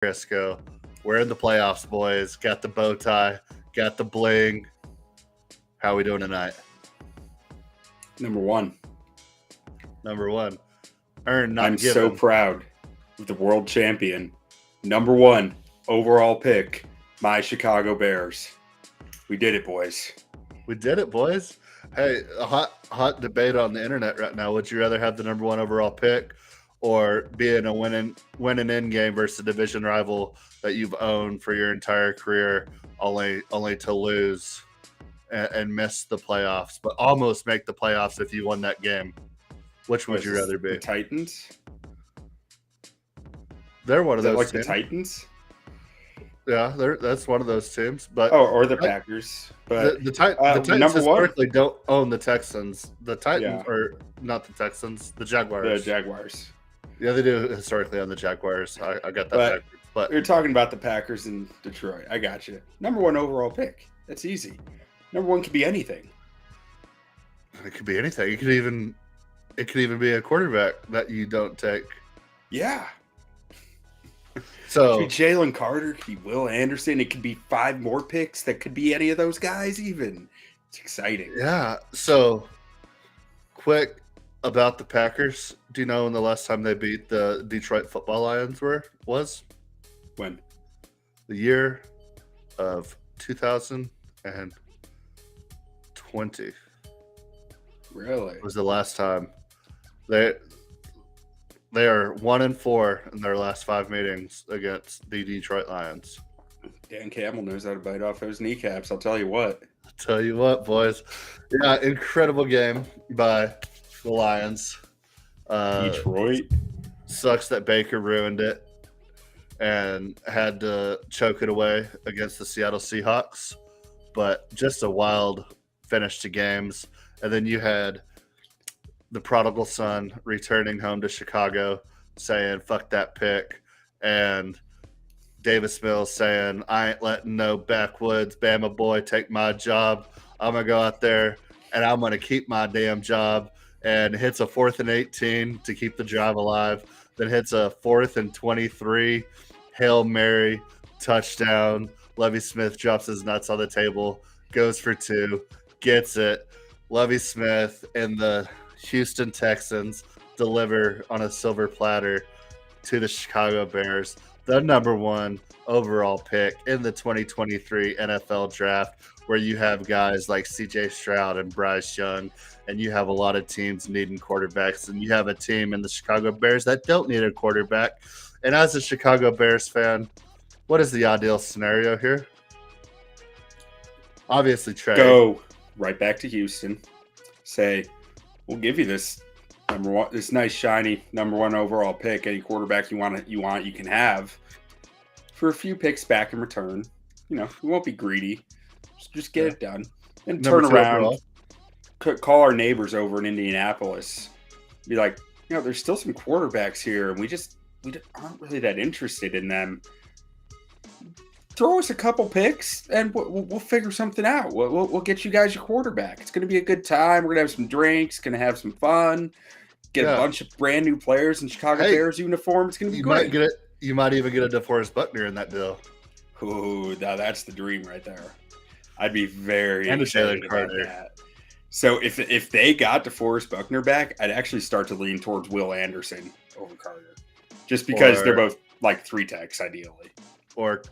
Crisco. We're in the playoffs, boys. Got the bow tie, got the bling. How we doing tonight? Number one. Number one. Earn, I'm not so given. proud of the world champion. Number one overall pick, my Chicago Bears. We did it, boys. We did it, boys. Hey, a hot debate on the internet right now. Would you rather have the number one overall pick or be in a winning end game versus a division rival that you've owned for your entire career, only to lose and miss the playoffs, but almost make the playoffs if you won that game? Which would you rather be? The Titans? They're one of those like teams. The Titans? Yeah, that's one of those teams. But or the Packers. But the Titans historically don't own the Texans. The Titans, or not the Texans, the Jaguars. The Jaguars. Yeah, they do historically own the Jaguars. I got that backwards. But you're talking about the Packers in Detroit. I got you. Number one overall pick. That's easy. Number one could be anything. It could be anything. It could even be a quarterback that you don't take. Yeah. So it could be Jalen Carter, it could be Will Anderson, it could be 5 more picks. That could be any of those guys even. It's exciting. Yeah. So quick about the Packers. Do you know when the last time they beat the Detroit Football Lions was? When? The year of 2020. Really? Was the last time. They are 1-4 in their last 5 meetings against the Detroit Lions. Dan Campbell knows how to bite off those kneecaps. I'll tell you what. Boys. Yeah, incredible game by the Lions. Detroit. Sucks that Baker ruined it and had to choke it away against the Seattle Seahawks. But just a wild finish to games. And then you had the prodigal son returning home to Chicago saying, fuck that pick. And Davis Mills saying, I ain't letting no backwoods Bama boy take my job. I'm going to go out there and I'm going to keep my damn job. And hits a 4th and 18 to keep the drive alive. Then hits a 4th and 23 Hail Mary touchdown. Lovie Smith drops his nuts on the table, goes for 2, gets it. Lovie Smith and the Houston Texans deliver on a silver platter to the Chicago Bears, the number one overall pick in the 2023 NFL draft, where you have guys like CJ Stroud and Bryce Young, and you have a lot of teams needing quarterbacks, and you have a team in the Chicago Bears that don't need a quarterback. And as a Chicago Bears fan, what is the ideal scenario here? Obviously, trade. Go right back to Houston. Say, we'll give you this number one, this nice shiny number one overall pick. Any quarterback you want, you can have for a few picks back in return. You know, we won't be greedy. Just get it done and turn around. Call our neighbors over in Indianapolis. Be like, you know, there's still some quarterbacks here, and we aren't really that interested in them. Throw us a couple picks, and we'll figure something out. We'll get you guys your quarterback. It's going to be a good time. We're going to have some drinks, going to have some fun, get a bunch of brand new players in Chicago Bears uniform. It's going to be great. You might even get a DeForest Buckner in that deal. Ooh, now that's the dream right there. I'd be very excited about that. So if they got DeForest Buckner back, I'd actually start to lean towards Will Anderson over Carter, just because they're both like 3 techs ideally, or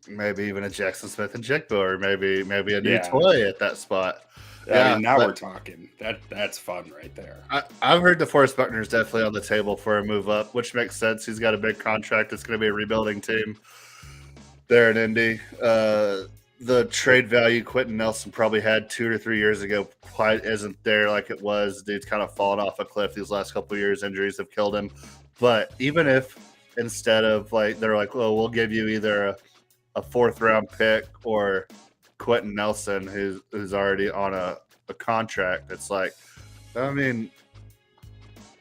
maybe even a Jackson Smith and Jigba, or maybe a new toy at that spot. I mean, now we're talking. That's fun right there. I've heard DeForest Buckner is definitely on the table for a move up, which makes sense. He's got a big contract. It's going to be a rebuilding team there in Indy. The trade value Quentin Nelson probably had 2 or 3 years ago quite isn't there like it was. Dude's kind of fallen off a cliff these last couple of years. Injuries have killed him. But even if instead of they're like, well, we'll give you either a 4th round pick or Quentin Nelson, who's already on a contract, it's like, I mean,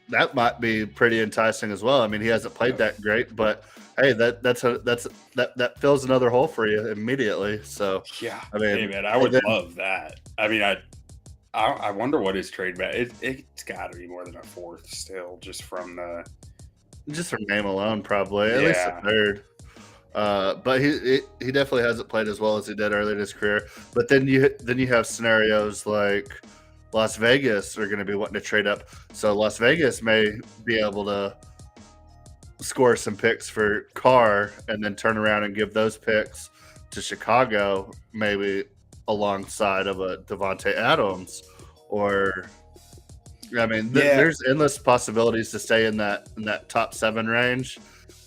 that might be pretty enticing as well. I mean, he hasn't played that great, but hey, that fills another hole for you immediately. So yeah, I mean, hey man, I would love that. I mean, I wonder what his trade value. It's got to be more than a 4th still, just from the Just from name alone, probably at least a Yeah. third. But he definitely hasn't played as well as he did early in his career. But then you have scenarios like Las Vegas are going to be wanting to trade up, so Las Vegas may be able to score some picks for Carr and then turn around and give those picks to Chicago, maybe alongside of a Devontae Adams, or I mean, Yeah. there's endless possibilities to stay in that top 7 range.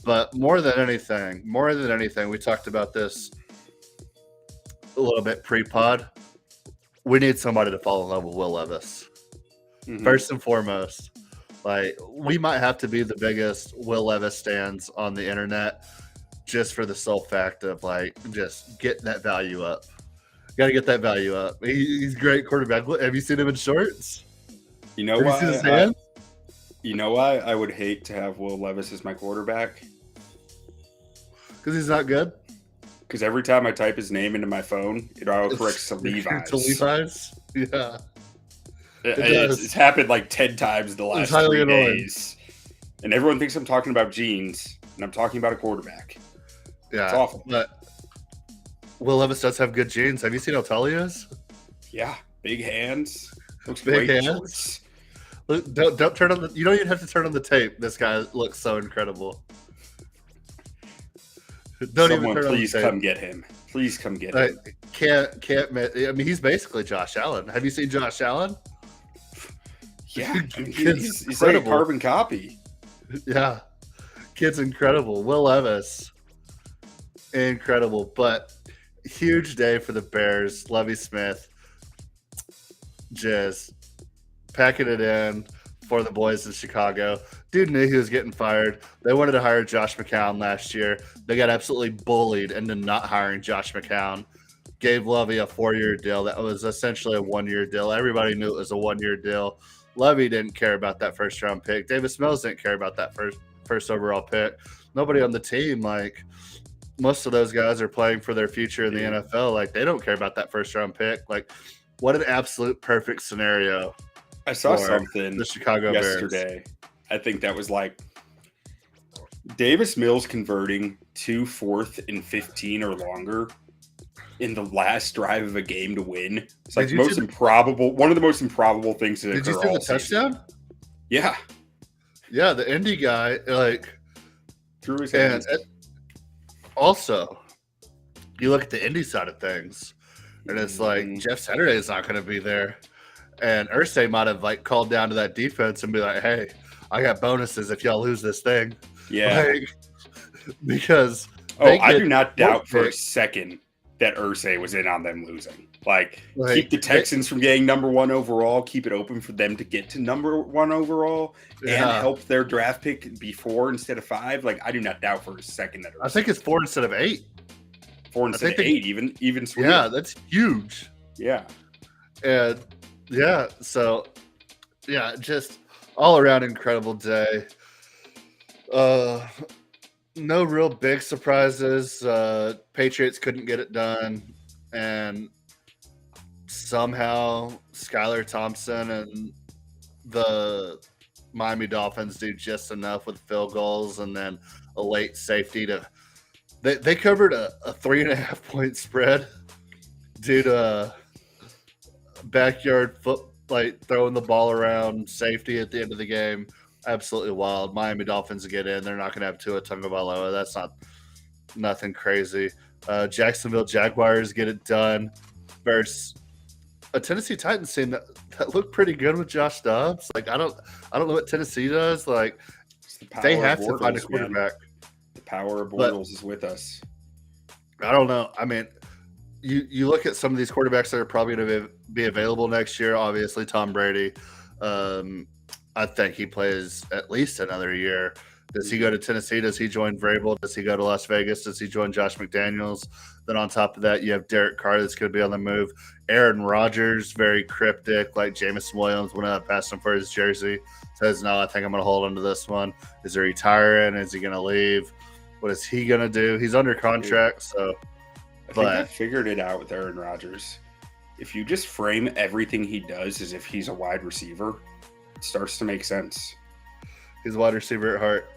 But more than anything, we talked about this a little bit pre-pod. We need somebody to fall in love with Will Levis. Mhm. First and foremost, like we might have to be the biggest Will Levis stands on the internet just for the sole fact of like just get that value up. Got to get that value up. He's a great quarterback. Have you seen him in shorts? You know Have you why? seen his hands? You know why I would hate to have Will Levis as my quarterback? Because he's not good. Because every time I type his name into my phone, it autocorrects to Levi's. To Levi's? Yeah. It's happened like 10 times the last 3 days. And everyone thinks I'm talking about jeans, and I'm talking about a quarterback. Yeah. It's awful. But Will Levis does have good genes. Have you seen how tall he is? Yeah. Big hands. Looks Big great in hands. shorts. Look, don't turn on the. You don't even have to turn on the tape. This guy looks so incredible. Someone please come get him. Please come get him. Can't. I mean, he's basically Josh Allen. Have you seen Josh Allen? Yeah, he's like a carbon copy. Yeah, kid's incredible. Will Levis, incredible. But huge day for the Bears. Lovie Smith just packing it in for the boys in Chicago. Dude knew he was getting fired. They wanted to hire Josh McCown last year. They got absolutely bullied into not hiring Josh McCown. Gave Lovie a 4-year deal that was essentially a 1-year deal. Everybody knew it was a 1-year deal. Lovie didn't care about that first-round pick. Davis Mills didn't care about that first overall pick. Nobody on the team, like most of those guys are playing for their future in the NFL. Like they don't care about that first-round pick. Like what an absolute perfect scenario. I saw something the Chicago yesterday. Bears. I think that was like Davis Mills converting 2 4th and 15 or longer in the last drive of a game to win. It's like one of the most improbable things to occur. Did you see the touchdown? Yeah. Yeah, the Indy guy like threw his hands. And also, you look at the Indy side of things, and it's like Jeff Saturday is not going to be there. And Irsay might have like called down to that defense and be like, "Hey, I got bonuses if y'all lose this thing." Yeah, like, because I do not doubt for a second that Irsay was in on them losing. Like keep the Texans from getting number 1 overall, keep it open for them to get to number 1 overall, and help their draft pick be 4 instead of 5. Like I do not doubt for a second that Irsay I think it's 4 instead of 8. 4 instead of 8, even sweeter. Yeah, that's huge. Yeah, and yeah, so yeah, just all around incredible day. No real big surprises. Patriots couldn't get it done, and somehow Skylar Thompson and the Miami Dolphins do just enough with field goals and then a late safety to they covered a 3.5 point spread due to backyard throwing the ball around safety at the end of the game. Absolutely wild. Miami Dolphins get in. They're not going to have Tua Tagovailoa. That's nothing crazy. Jacksonville Jaguars get it done versus a Tennessee Titans team that looked pretty good with Josh Dobbs. Like I don't know what Tennessee does. Like they have to find a quarterback. Man. The power of Bortles is with us. I don't know. I mean, you look at some of these quarterbacks that are probably going to be available next year. Obviously, Tom Brady. I think he plays at least another year. Does he go to Tennessee? Does he join Vrabel? Does he go to Las Vegas? Does he join Josh McDaniels? Then on top of that, you have Derek Carr that's going to be on the move. Aaron Rodgers, very cryptic, like Jameson Williams went up, passed him for his jersey. Says, no, I think I'm going to hold on to this one. Is he retiring? Is he going to leave? What is he going to do? He's under contract, so. I think I figured it out with Aaron Rodgers. If you just frame everything he does as if he's a wide receiver, it starts to make sense. He's a wide receiver at heart.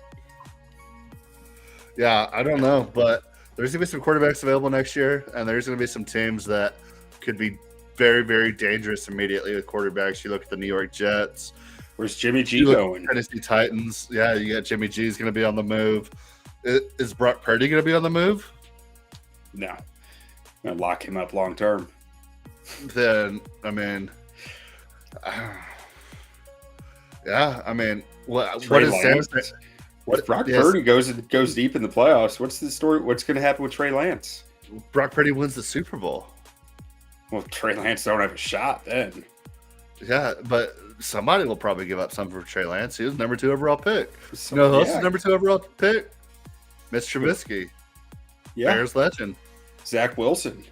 Yeah, I don't know, but there's going to be some quarterbacks available next year, and there's going to be some teams that could be very, very dangerous immediately with quarterbacks. You look at the New York Jets. Where's Jimmy G You look going? at Tennessee Titans. Yeah, you got Jimmy G's going to be on the move. Is Brock Purdy going to be on the move? No. I'm going to lock him up long term. Then, I mean, yeah, I mean, what is Sam saying? If Brock Purdy goes deep in the playoffs, what's the story? What's going to happen with Trey Lance? Brock Purdy wins the Super Bowl. Well, Trey Lance don't have a shot then. Yeah, but somebody will probably give up something for Trey Lance. He was number 2 overall pick. You know who else is number 2 overall pick? Mitch Trubisky. Yeah. Bears legend. Zach Wilson.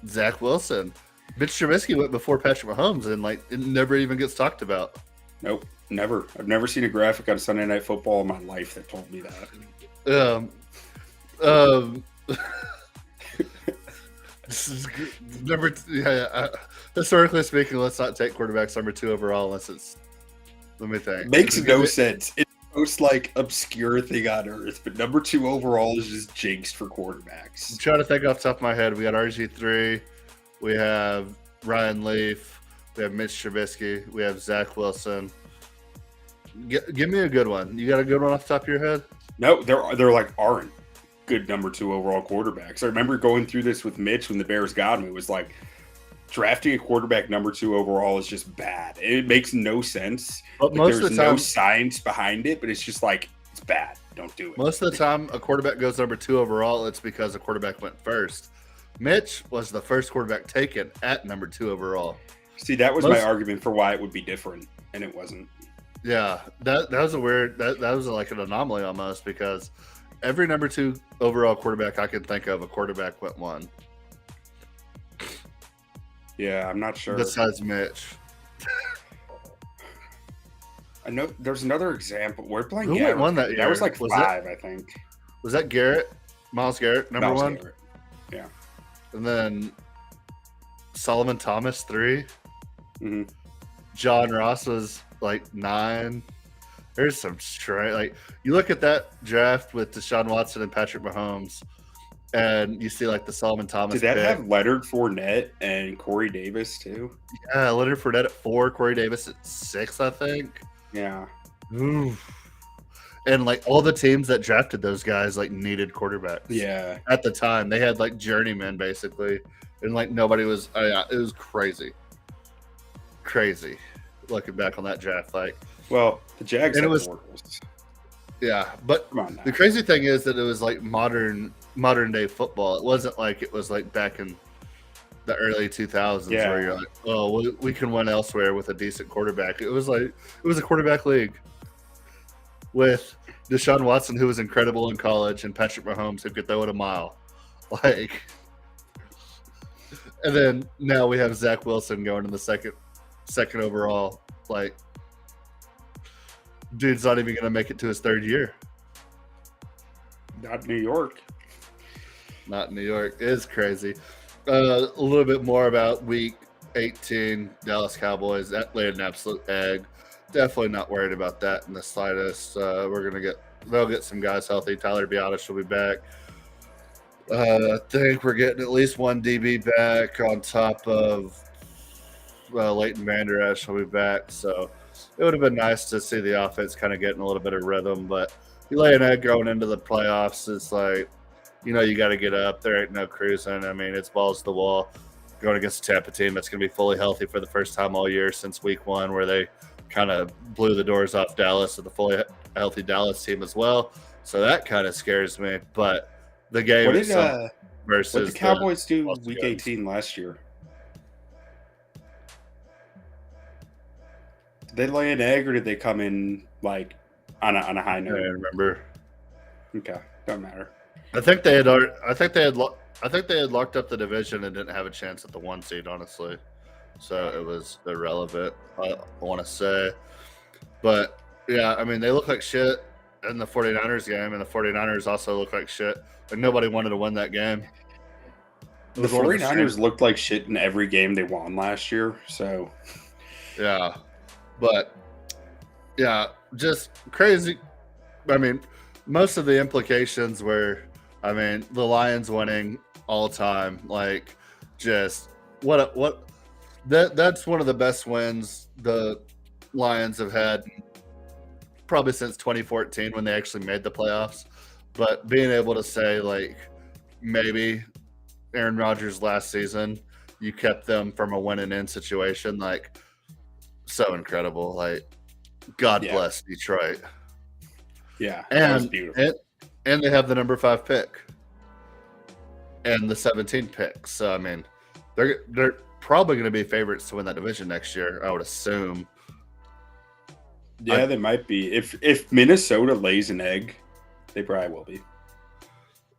Mitch Trubisky went before Patrick Mahomes, and it never even gets talked about. Nope, never. I've never seen a graphic on Sunday Night Football in my life that told me that. This is number. Historically speaking, let's not take quarterbacks number 2 overall unless it's. Let me think. Makes no sense. It's the most obscure thing on earth, but number 2 overall is just jinxed for quarterbacks. I'm trying to think off the top of my head. We got RG3, we have Ryan Leaf, we have Mitch Trubisky, we have Zach Wilson. Give me a good one. You got a good one off the top of your head? No, there aren't good number 2 overall quarterbacks. I remember going through this with Mitch when the Bears got him. It was like drafting a quarterback number 2 overall is just bad. It makes no sense. But most there's of the time, no science behind it, but it's just it's bad. Don't do it. Most of the time, a quarterback goes number 2 overall. It's because a quarterback went first. Mitch was the first quarterback taken at number 2 overall. See, that was my argument for why it would be different, and it wasn't. Yeah, that was a weird. That was like an anomaly almost, because every number 2 overall quarterback I can think of, a quarterback went 1. Yeah, I'm not sure. Besides Mitch. I know there's another example. We're playing Who Garrett. won that year? That was 5, I think. Was that Garrett? Myles Garrett, number 1? Garrett. Yeah. And then Solomon Thomas, 3. Mm-hmm. John Ross was 9. There's some straight you look at that draft with Deshaun Watson and Patrick Mahomes, and you see the Solomon Thomas. Did that have Leonard Fournette and Corey Davis too? Yeah, Leonard Fournette at 4, Corey Davis at 6, I think. Yeah. Oof. And all the teams that drafted those guys needed quarterbacks. Yeah. At the time, they had journeymen basically, and nobody was. It was crazy. Crazy, looking back on that draft. Well, the Jags had Bortles. Yeah, but the crazy thing is that it was modern day football. It wasn't it was back in the early 2000s where you're oh, we can win elsewhere with a decent quarterback. It was it was a quarterback league with Deshaun Watson, who was incredible in college, and Patrick Mahomes, who could throw it a mile. And then now we have Zach Wilson going in the second overall. Dude's not even going to make it to his 3rd year. Not New York. Not New York. It is crazy. A little bit more about Week 18. Dallas Cowboys laid an absolute egg. Definitely not worried about that in the slightest. They'll get some guys healthy. Tyler Biadasz will be back. I think we're getting at least 1 DB back on top of Leighton Vander Esch will be back. So it would have been nice to see the offense kind of getting a little bit of rhythm. But you lay an egg going into the playoffs, it's you got to get up. There ain't no cruising. I mean, it's balls to the wall. Going against a Tampa team that's going to be fully healthy for the first time all year since week 1, where they kind of blew the doors off Dallas, with the fully healthy Dallas team as well. So that kind of scares me. But the game versus what did the Cowboys do Week 18 last year? Did they lay an egg, or did they come in on a high note? I don't remember. Okay, don't matter. I think they had locked up the division and didn't have a chance at the 1 seed, honestly. So it was irrelevant, I want to say. But, yeah, I mean, they look like shit in the 49ers game, and the 49ers also look like shit. Nobody wanted to win that game. The 49ers looked like shit in every game they won last year, so. Yeah. But, yeah, just crazy. I mean, most of the implications were, I mean, the Lions winning all time, like just what that's one of the best wins the Lions have had probably since 2014 when they actually made the playoffs. But being able to say like maybe Aaron Rodgers last season, you kept them from a win and in situation, like so incredible. Like God Yeah. bless Detroit. Yeah. That was And beautiful. and they have the number 5 pick and the 17th pick. So I mean, they're probably going to be favorites to win that division next year, I would assume. Yeah, they might be. If Minnesota lays an egg, they probably will be.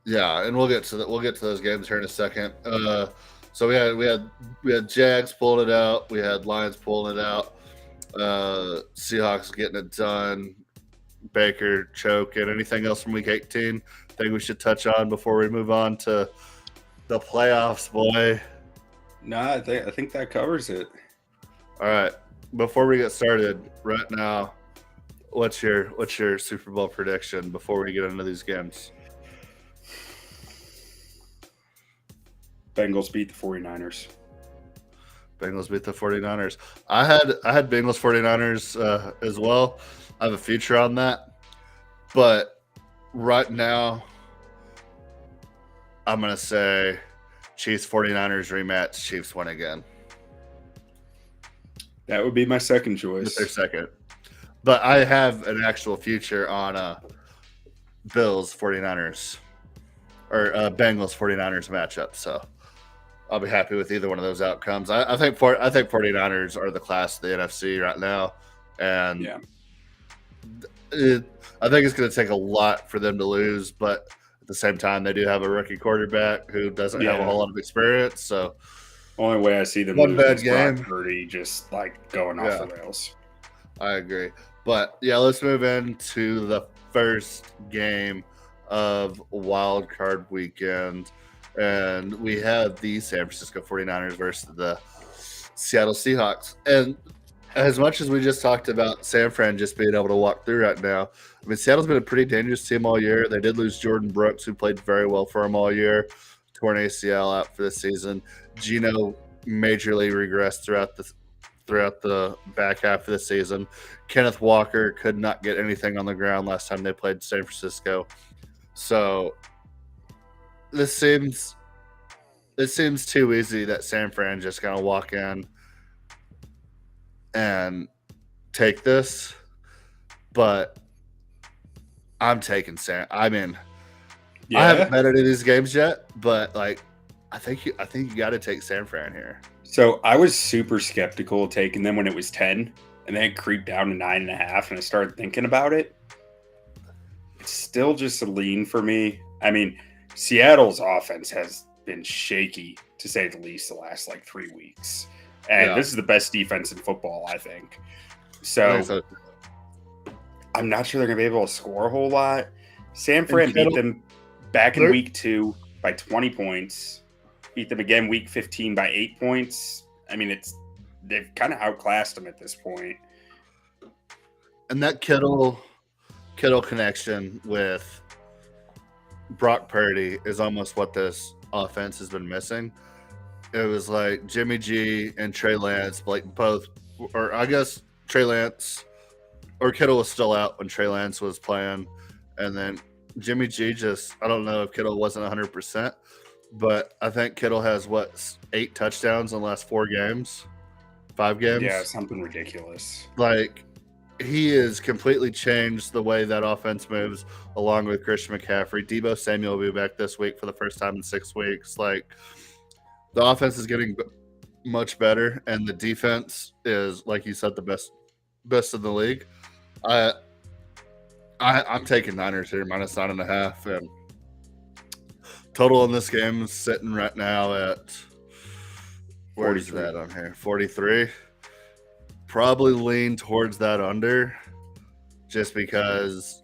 Yeah, and we'll get to those games here in a second. So we had Jags pulling it out, we had Lions pulling it out, Seahawks getting it done, Baker choking. Anything else from Week 18? Think we should touch on before we move on to the playoffs, boy? No, I think that covers it. All right. Before we get started, right now, what's your Super Bowl prediction before we get into these games? Bengals beat the 49ers. Bengals beat the 49ers. I had Bengals 49ers as well. I have a future on that. But right now, I'm going to say Chiefs 49ers rematch, Chiefs win again. That would be my second choice. With their second. But I have an actual future on Bills 49ers or Bengals 49ers matchup. So I'll be happy with either one of those outcomes. I think 49ers are the class of the NFC right now. And yeah. I think it's going to take a lot for them to lose, but at the same time, they do have a rookie quarterback who doesn't have a whole lot of experience. So, only way I see them one lose bad is game, Brock Purdy just like going off the rails. I agree, but yeah, let's move into the first game of Wild Card Weekend, and we have the San Francisco 49ers versus the Seattle Seahawks, and as much as we just talked about San Fran just being able to walk through right now, I mean, Seattle's been a pretty dangerous team all year. They did lose Jordan Brooks, who played very well for them all year, torn ACL out for the season. Geno majorly regressed throughout the back half of the season. Kenneth Walker could not get anything on the ground last time they played San Francisco. So this seems too easy that San Fran just gonna walk in and take this, but I'm taking San. I mean, I haven't bet any of these games yet, but like, I think you got to take San Fran here. So I was super skeptical taking them when it was 10, and then it creeped down to 9.5, and I started thinking about it. It's still just a lean for me. I mean, Seattle's offense has been shaky to say the least the last like 3 weeks. And this is the best defense in football, I think. So I'm not sure they're going to be able to score a whole lot. San Fran beat them back in week 2 by 20 points. Beat them again week 15 by 8 points. I mean, they've kind of outclassed them at this point. And that Kittle connection with Brock Purdy is almost what this offense has been missing. It was like Jimmy G and Trey Lance, like both, or I guess Trey Lance or Kittle was still out when Trey Lance was playing. And then Jimmy G I don't know if Kittle wasn't 100%, but I think Kittle has 8 touchdowns in the last 5 games. Yeah, something ridiculous. Like, he has completely changed the way that offense moves along with Christian McCaffrey. Deebo Samuel will be back this week for the first time in 6 weeks. Like, the offense is getting much better, and the defense is, like you said, the best in the league. I'm taking Niners here, -9.5, and total in this game is sitting right now at where is that on here? 43. Probably lean towards that under, just because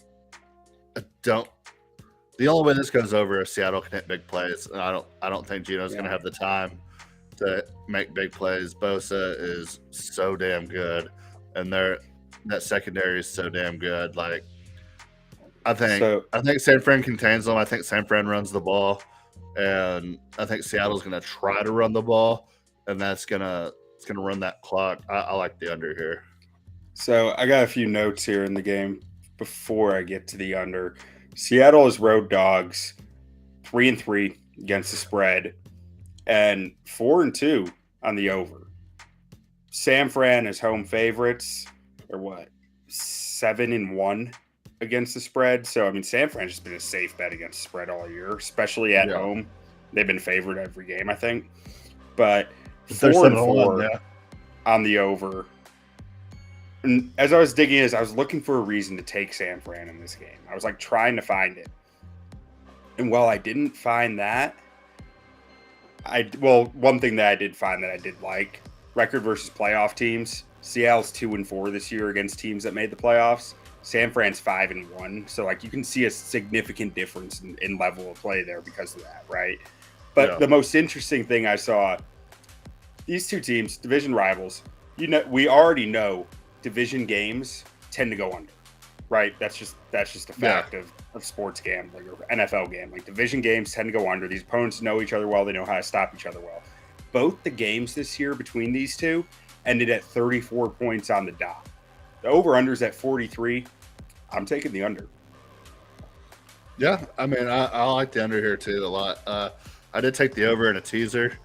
the only way this goes over is Seattle can hit big plays, and I don't think Geno's going to have the time to make big plays. Bosa is so damn good, and that secondary is so damn good. Like, So I think San Fran contains them. I think San Fran runs the ball, and I think Seattle's going to try to run the ball, and it's gonna run that clock. I like the under here. So I got a few notes here in the game before I get to the under. Seattle is road dogs, 3-3 against the spread, and 4-2 on the over. San Fran is home favorites, or what? 7-1 against the spread. So I mean, San Fran's just been a safe bet against the spread all year, especially at home. They've been favored every game, I think. But 4-4 on the over. And as I was digging in, I was looking for a reason to take San Fran in this game. I was like trying to find it. And while I didn't find that, one thing that I did find that I did like, record versus playoff teams. Seattle's 2-4 this year against teams that made the playoffs. San Fran's 5-1. So like you can see a significant difference in level of play there because of that, right? But the most interesting thing I saw, these two teams, division rivals, we already know division games tend to go under, right? That's just a fact of sports gambling or NFL gambling. Division games tend to go under. These opponents know each other well. They know how to stop each other well. Both the games this year between these two ended at 34 points on the dot. The over-under's at 43. I'm taking the under. Yeah, I mean, I like the under here too a lot. I did take the over in a teaser,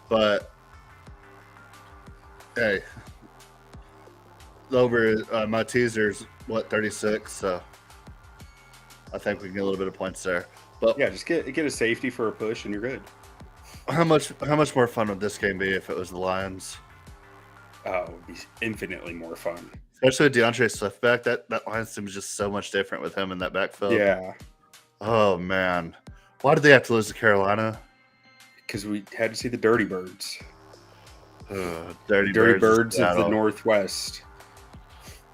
but hey, the over my teaser's 36, so I think we can get a little bit of points there. But yeah, just get a safety for a push and you're good. How much more fun would this game be if it was the Lions? Oh, it would be infinitely more fun. Especially with DeAndre Swift back. That Lions team is just so much different with him in that backfield. Yeah. Oh man. Why did they have to lose to Carolina? Because we had to see the Dirty Birds. Dirty Birds of the Northwest.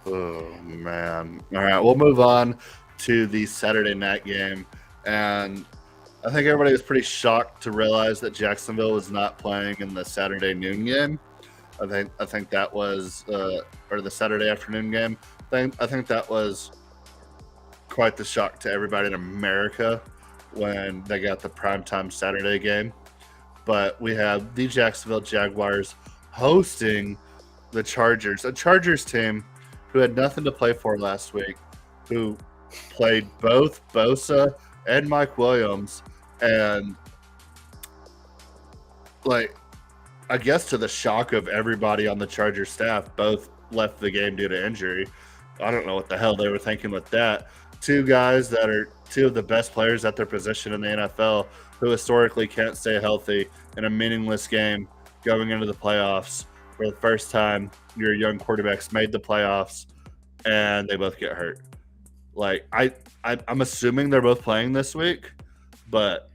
Oh man. All right, we'll move on to the Saturday night game. And I think everybody was pretty shocked to realize that Jacksonville was not playing in the Saturday noon game. I think that was or the Saturday afternoon game. I think that was quite the shock to everybody in America when they got the primetime Saturday game. But we have the Jacksonville Jaguars hosting the Chargers, a Chargers team who had nothing to play for last week, who played both Bosa and Mike Williams, and I guess to the shock of everybody on the Chargers staff, both left the game due to injury. I don't know what the hell they were thinking with that. Two guys that are two of the best players at their position in the NFL who historically can't stay healthy in a meaningless game going into the playoffs for the first time your young quarterbacks made the playoffs and they both get hurt. I'm assuming they're both playing this week, but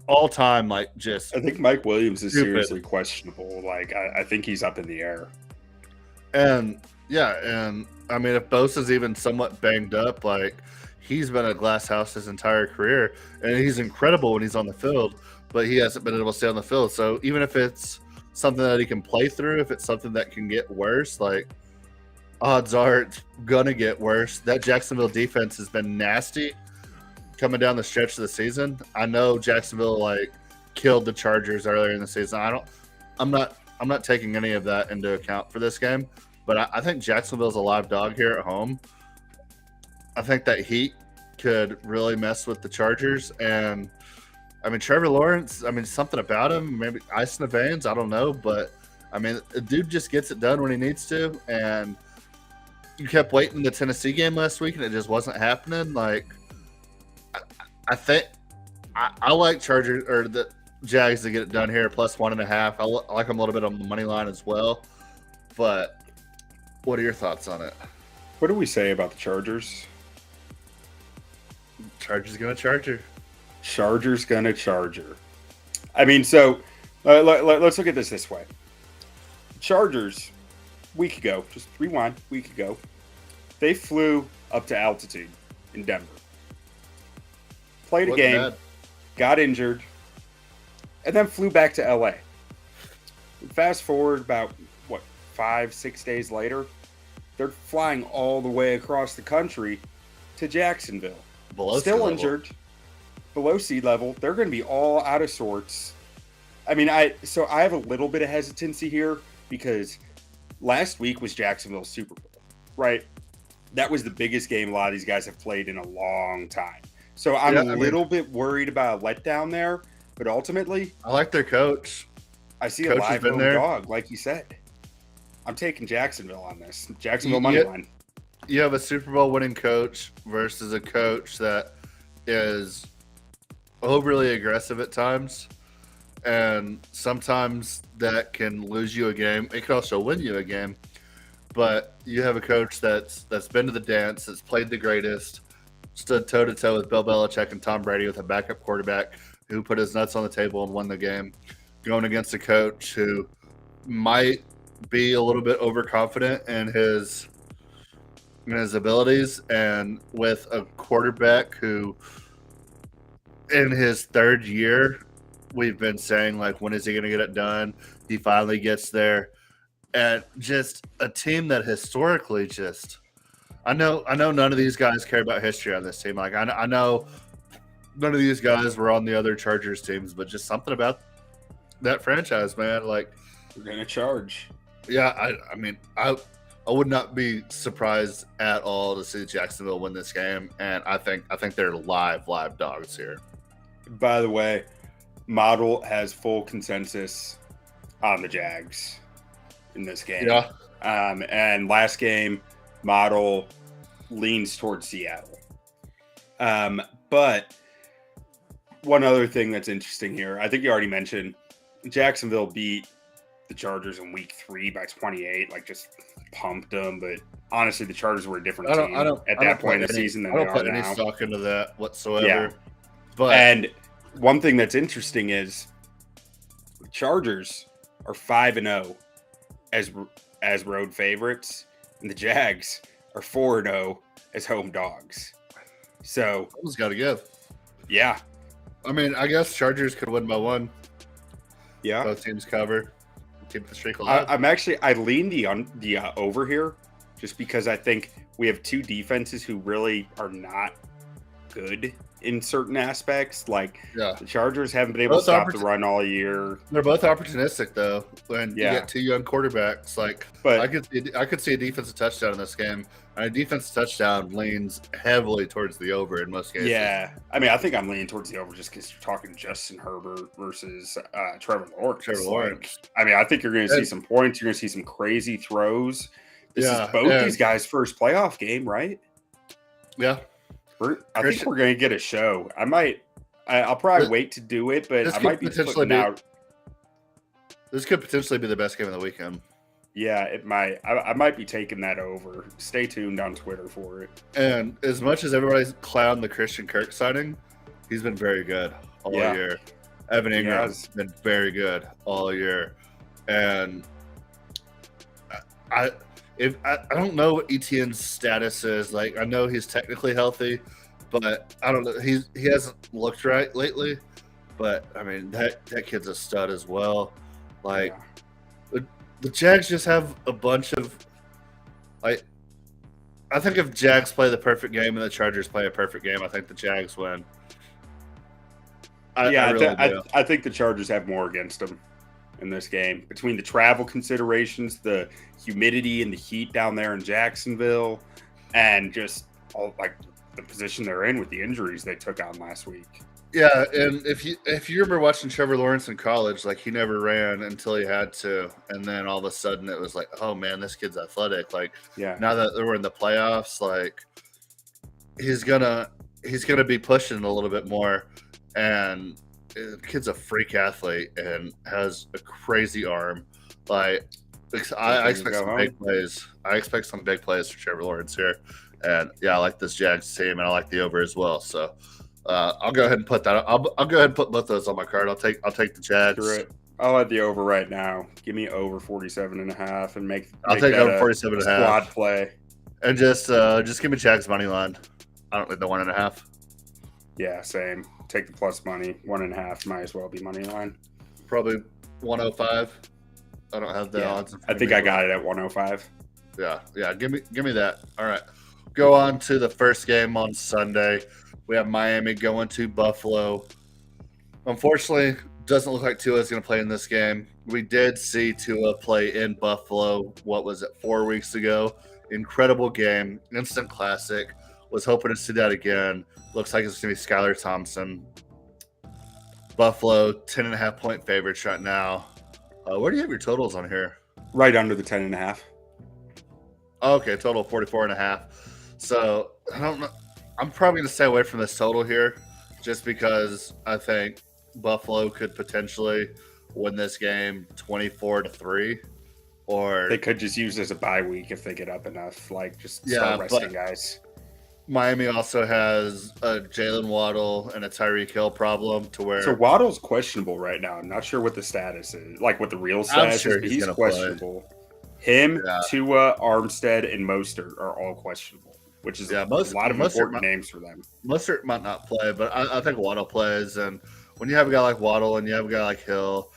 all time, I think Mike Williams is seriously questionable. I think he's up in the air. And I mean, if Bosa's even somewhat banged up, he's been a glass house his entire career, and he's incredible when he's on the field, but he hasn't been able to stay on the field. So even if it's something that he can play through, if it's something that can get worse, odds are it's gonna get worse. That Jacksonville defense has been nasty coming down the stretch of the season. I know Jacksonville killed the Chargers earlier in the season. I'm not taking any of that into account for this game, but I think Jacksonville's a live dog here at home. I think that heat could really mess with the Chargers, and I mean Trevor Lawrence. I mean something about him, maybe ice in the veins. I don't know, but I mean the dude just gets it done when he needs to. And you kept waiting the Tennessee game last week, and it just wasn't happening. I think I like Chargers or the Jags to get it done here, plus 1.5. I like them a little bit on the money line as well. But what are your thoughts on it? What do we say about the Chargers? Chargers gonna Charger. Chargers gonna Charger. I mean, so let's look at this way. Chargers, week ago, just rewind, week ago, they flew up to altitude in Denver. Played a game, got injured, and then flew back to LA. Fast forward about, 5-6 days later, they're flying all the way across the country to Jacksonville. below sea Still level. injured, below sea level. They're going to be all out of sorts. I mean, I have a little bit of hesitancy here because last week was Jacksonville's Super Bowl, right? That was the biggest game a lot of these guys have played in a long time. So I'm a little bit worried about a letdown there, but ultimately, I like their coach. I see Coach a has live been home there. dog, like you said. I'm taking Jacksonville on this. Jacksonville money line. You have a Super Bowl winning coach versus a coach that is overly aggressive at times, and sometimes that can lose you a game. It can also win you a game. But you have a coach that's been to the dance, that's played the greatest, stood toe to toe with Bill Belichick and Tom Brady with a backup quarterback who put his nuts on the table and won the game, going against a coach who might be a little bit overconfident in his abilities, and with a quarterback who, in his third year, we've been saying, like, when is he going to get it done? He finally gets there. And just a team that historically just I know none of these guys care about history on this team. Like I know none of these guys were on the other Chargers teams, but just something about that franchise, man. Like We're going to charge. yeah, I mean I would not be surprised at all to see Jacksonville win this game, and I think they're live dogs here. By the way, Model has full consensus on the Jags in this game. Yeah. And last game, Model leans towards Seattle. But one other thing that's interesting here, I think you already mentioned, Jacksonville beat the Chargers in week 3 by 28, like just pumped them. But honestly, the Chargers were a different team at that point in the season than they are now. I don't put any stock into that whatsoever. Yeah. But and one thing that's interesting is the Chargers are 5-0 as road favorites, and the Jags are 4-0 as home dogs. So someone's got to give. Yeah. I mean, I guess Chargers could win by 1. Yeah. Both teams cover. Keep the streak alive. I lean the over here just because I think we have two defenses who really are not good in certain aspects. Like the Chargers haven't been able to stop the run all year. They're both opportunistic though. When you get 2 young quarterbacks, but I could see a defensive touchdown in this game. And a defensive touchdown leans heavily towards the over in most cases. Yeah, I mean, I think I'm leaning towards the over just because you're talking Justin Herbert versus Trevor Lawrence. I mean, I think you're going to see some points. You're going to see some crazy throws. This is both these guys' first playoff game, right? Yeah. I think we're going to get a show. I'll probably wait to do it, but I might be putting out. This could potentially be the best game of the weekend. Yeah, it might. I might be taking that over. Stay tuned on Twitter for it. And as much as everybody's clowned the Christian Kirk signing, he's been very good all year. Evan Ingram's been very good all year. And I don't know what Etienne's status is. Like, I know he's technically healthy, but I don't know. He hasn't looked right lately. But I mean, that kid's a stud as well. Like, the Jags just have a bunch of, like, I think if Jags play the perfect game and the Chargers play a perfect game, I think the Jags win. I think the Chargers have more against them in this game. Between the travel considerations, the humidity and the heat down there in Jacksonville, and just all like the position they're in with the injuries they took on last week. Yeah, and if you remember watching Trevor Lawrence in college, like he never ran until he had to, and then all of a sudden it was like, oh man, this kid's athletic. Like, now that we're in the playoffs, like he's gonna be pushing a little bit more, and the kid's a freak athlete and has a crazy arm. Like, I expect some big plays. I expect some big plays for Trevor Lawrence here, and I like this Jags team, and I like the over as well. So. I'll go ahead and put that. I'll go ahead and put both those on my card. I'll take the Jags. I'll add the over right now. Give me over 47.5 and make. I'll take over 47.5. Squad play. And just give me Jags money line. I don't need the 1.5. Yeah, same. Take the plus money. 1.5 might as well be money line. Probably 105. I don't have the odds. I think I got it at 105. Yeah. Give me that. All right. Go on to the first game on Sunday. We have Miami going to Buffalo. Unfortunately, doesn't look like Tua is going to play in this game. We did see Tua play in Buffalo, 4 weeks ago? Incredible game, instant classic. Was hoping to see that again. Looks like it's going to be Skylar Thompson. Buffalo, 10.5-point favorites right now. Where do you have your totals on here? Right under the 10.5. Okay, total 44.5. So I don't know. I'm probably going to stay away from this total here, just because I think Buffalo could potentially win this game 24-3, or They could just use it as a bye week if they get up enough. Like, just start resting guys. Miami also has a Jalen Waddle and a Tyreek Hill problem to where. So Waddle's questionable right now. I'm not sure what the status is, like what the real status is, but he's questionable. Him, Tua, Armstead, and Mostert are all questionable, which is a lot of important names for them. Mostert might not play, but I think Waddle plays. And when you have a guy like Waddle and you have a guy like Hill,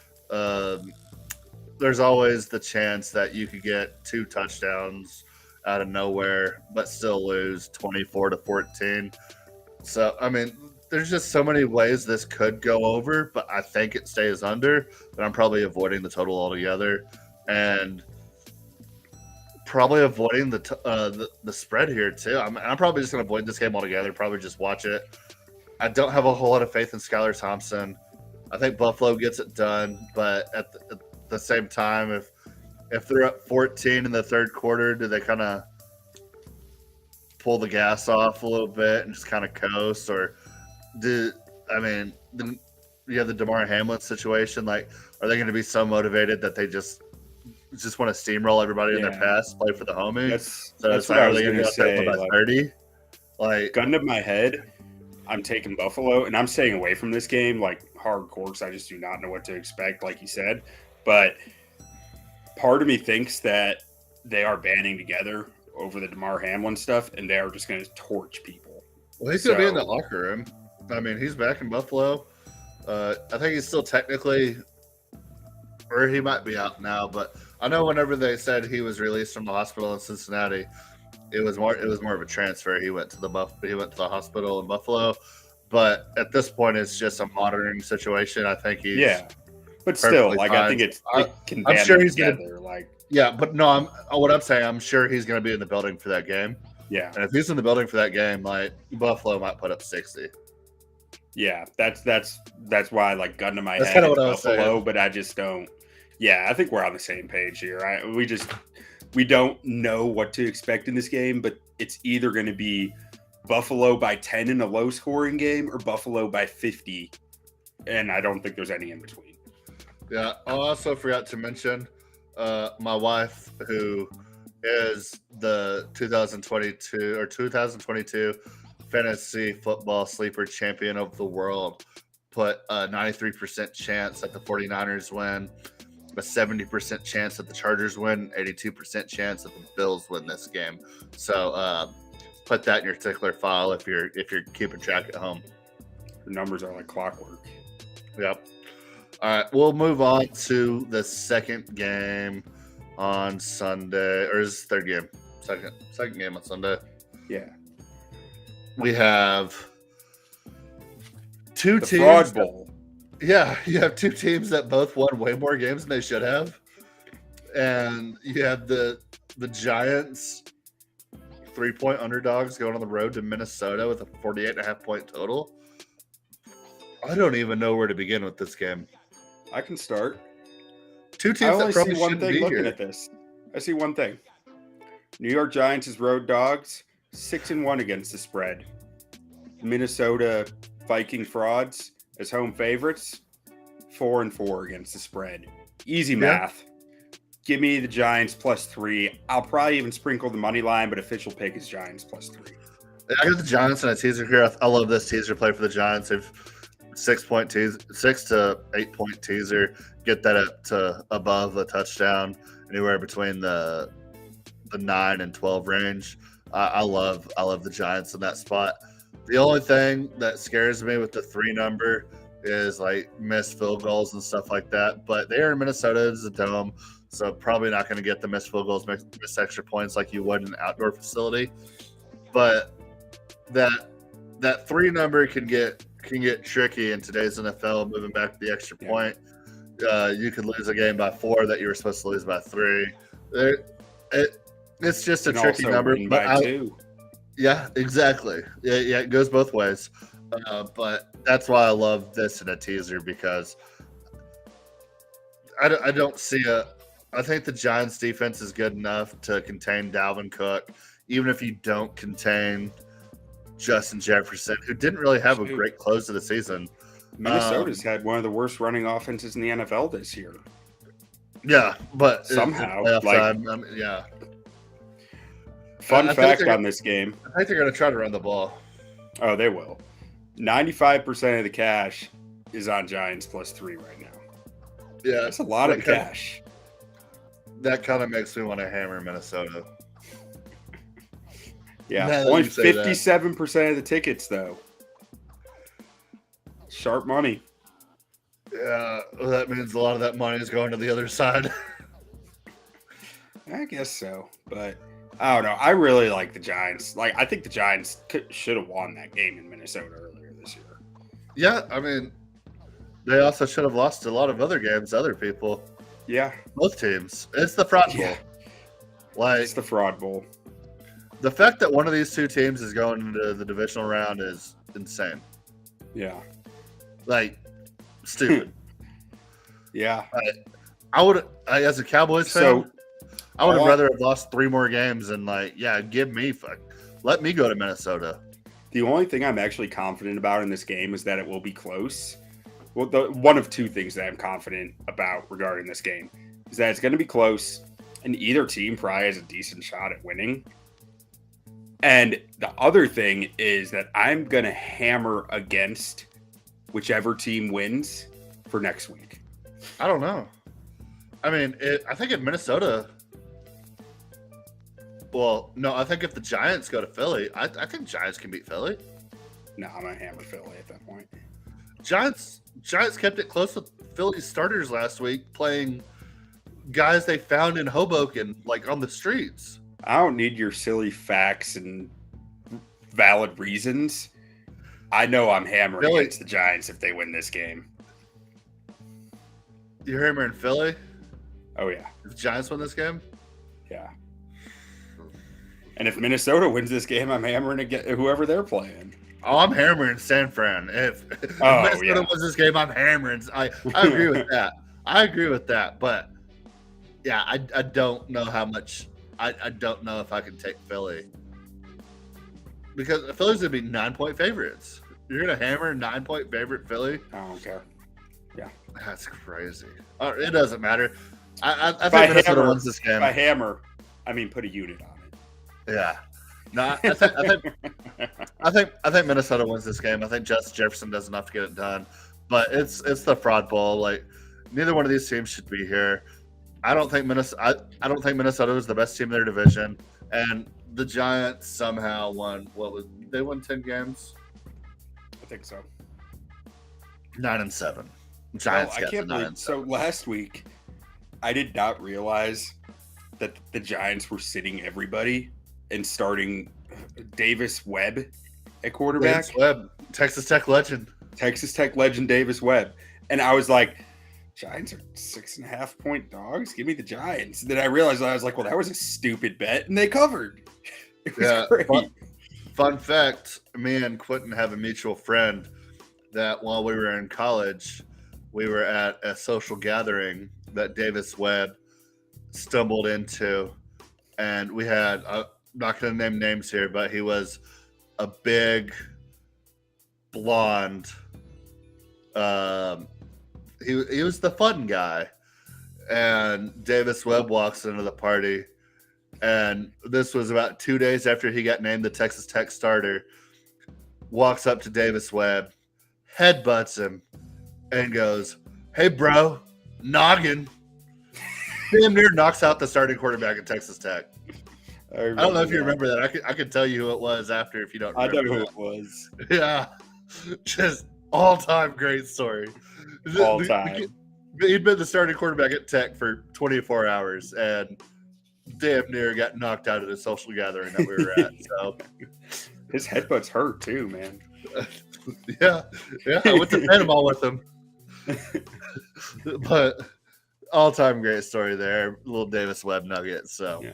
there's always the chance that you could get 2 touchdowns out of nowhere, but still lose 24-14. So, I mean, there's just so many ways this could go over, but I think it stays under. But I'm probably avoiding the total altogether, and probably avoiding the spread here too. I'm probably just going to avoid this game altogether. Probably just watch it. I don't have a whole lot of faith in Skylar Thompson. I think Buffalo gets it done, but at the same time, if they're up 14 in the third quarter, do they kind of pull the gas off a little bit and just kind of coast? Or you have the DeMar Hamlin situation. Like, are they going to be so motivated that they just want to steamroll everybody in their pass, play for the homie? That's what I was going to say. By 30? Like, gun to my head, I'm taking Buffalo, and I'm staying away from this game like hardcore because I just do not know what to expect, like you said. But part of me thinks that they are banding together over the DeMar Hamlin stuff, and they are just going to torch people. Well, he's going to be in the locker room. I mean, he's back in Buffalo. I think he's still technically, or he might be out now. But I know whenever they said he was released from the hospital in Cincinnati, it was more of a transfer. He went to the hospital in Buffalo. But at this point, it's just a monitoring situation. I think he's But still, like, fine. I think it can band together. But no, what I'm saying, I'm sure he's going to be in the building for that game. Yeah. And if he's in the building for that game, like, Buffalo might put up 60. Yeah, that's why, like, gun to my head, kind of what I was Buffalo, saying. But I just don't. Yeah, I think we're on the same page here. We don't know what to expect in this game, but it's either going to be Buffalo by 10 in a low-scoring game or Buffalo by 50, and I don't think there's any in between. Yeah, I also forgot to mention my wife, who is the 2022 fantasy football sleeper champion of the world, put a 93% chance that the 49ers win, a 70% chance that the Chargers win, 82% chance that the Bills win this game. So put that in your tickler file if you're keeping track at home. The numbers are like clockwork. Yep. All right, we'll move on to the second game on Sunday, or is this third game? Second game on Sunday. Yeah. We have two teams. Fraud Bowl. Yeah, you have 2 teams that both won way more games than they should have. And you have the Giants 3-point underdogs going on the road to Minnesota with a 48.5-point total. I don't even know where to begin with this game. I can start. 2 teams that probably shouldn't be looking here. At this. I see one thing. New York Giants as road dogs, 6-1 against the spread. Minnesota Viking frauds as home favorites, 4-4 against the spread. Easy math. Give me the Giants +3. I'll probably even sprinkle the money line, but official pick is Giants +3. I got the Giants in a teaser here. I love this teaser play for the Giants. They've 6 to 8 point teaser. Get that up to above a touchdown, anywhere between the 9 and 12 range. I love the Giants in that spot. The only thing that scares me with the 3 number is like missed field goals and stuff like that. But they are in Minnesota. It's a dome, so probably not going to get the missed field goals, missed extra points like you would in an outdoor facility. But that that 3 number can get tricky in today's NFL. Moving back to the extra point, you could lose a game by 4 that you were supposed to lose by 3. It's just a tricky number. By 2. Yeah, exactly. Yeah, it goes both ways. But that's why I love this in a teaser, because I don't see I think the Giants defense is good enough to contain Dalvin Cook, even if you don't contain Justin Jefferson, who didn't really have a great close to the season. Minnesota's had one of the worst running offenses in the NFL this year. Yeah, but somehow, yeah. Fun fact on this game. I think they're going to try to run the ball. Oh, they will. 95% of the cash is on Giants +3 right now. Yeah. That's a lot of cash. That kind of makes me want to hammer Minnesota. Yeah, only 57% of the tickets, though. Sharp money. Yeah, well, that means a lot of that money is going to the other side. I guess so, but I don't know. I really like the Giants. I think the Giants should have won that game in Minnesota earlier this year. Yeah, I mean, they also should have lost a lot of other games to other people. Yeah. Both teams. It's the fraud bowl. It's the fraud bowl. The fact that one of these 2 teams is going into the divisional round is insane. Yeah. Stupid. Yeah. I would, as a Cowboys fan, I would have rather have lost 3 more games and let me go to Minnesota. The only thing I'm actually confident about in this game is that it will be close. Well, one of 2 things that I'm confident about regarding this game is that it's going to be close, and either team probably has a decent shot at winning. And the other thing is that I'm going to hammer against whichever team wins for next week. I don't know. I mean, I think in Minnesota. Well, no, I think if the Giants go to Philly, I think Giants can beat Philly. No, I'm going to hammer Philly at that point. Giants kept it close with Philly's starters last week, playing guys they found in Hoboken, on the streets. I don't need your silly facts and valid reasons. I know I'm hammering against the Giants if they win this game. You're hammering Philly? Oh, yeah. If the Giants win this game? Yeah. And if Minnesota wins this game, I'm hammering against whoever they're playing. Oh, I'm hammering San Fran. If Minnesota wins this game, I'm hammering. I agree with that. I agree with that. But, yeah, I don't know how much. I don't know if I can take Philly. Because Philly's going to be 9-point favorites. You're going to hammer 9-point favorite Philly? I don't care. Yeah. That's crazy. It doesn't matter. I think Minnesota wins this game. By hammer, I mean put a unit on it. Yeah. No, I think Minnesota wins this game. I think Justin Jefferson does enough to get it done. But it's the fraud bowl. Neither one of these teams should be here. I don't think Minnesota is the best team in their division. And the Giants somehow won. They won 10 games? I think so. 9-7. Giants I can't believe. So last week, I did not realize that the Giants were sitting everybody and starting Davis Webb at quarterback. Davis Webb, Texas Tech legend. Davis Webb. And I was like, Giants are 6.5-point dogs. Give me the Giants. And then I realized, I was like, well, that was a stupid bet. And they covered. It was great. Fun fact, me and Quentin have a mutual friend that while we were in college, we were at a social gathering that Davis Webb stumbled into. And we had, I'm not going to name names here, but he was a big, blonde, he was the fun guy. And Davis Webb walks into the party. And this was about 2 days after he got named the Texas Tech starter. Walks up to Davis Webb, headbutts him, and goes, "Hey, bro, noggin." Damn near knocks out the starting quarterback at Texas Tech. I don't know if you remember that. I could tell you who it was after if you don't remember. I know who it was. Yeah. Just all-time great story. All time. He'd been the starting quarterback at Tech for 24 hours and damn near got knocked out at a social gathering that we were at. So his headbutts hurt too, man. Yeah, I went to Panama with him. But all-time great story there, little Davis Webb nugget. So, Yeah.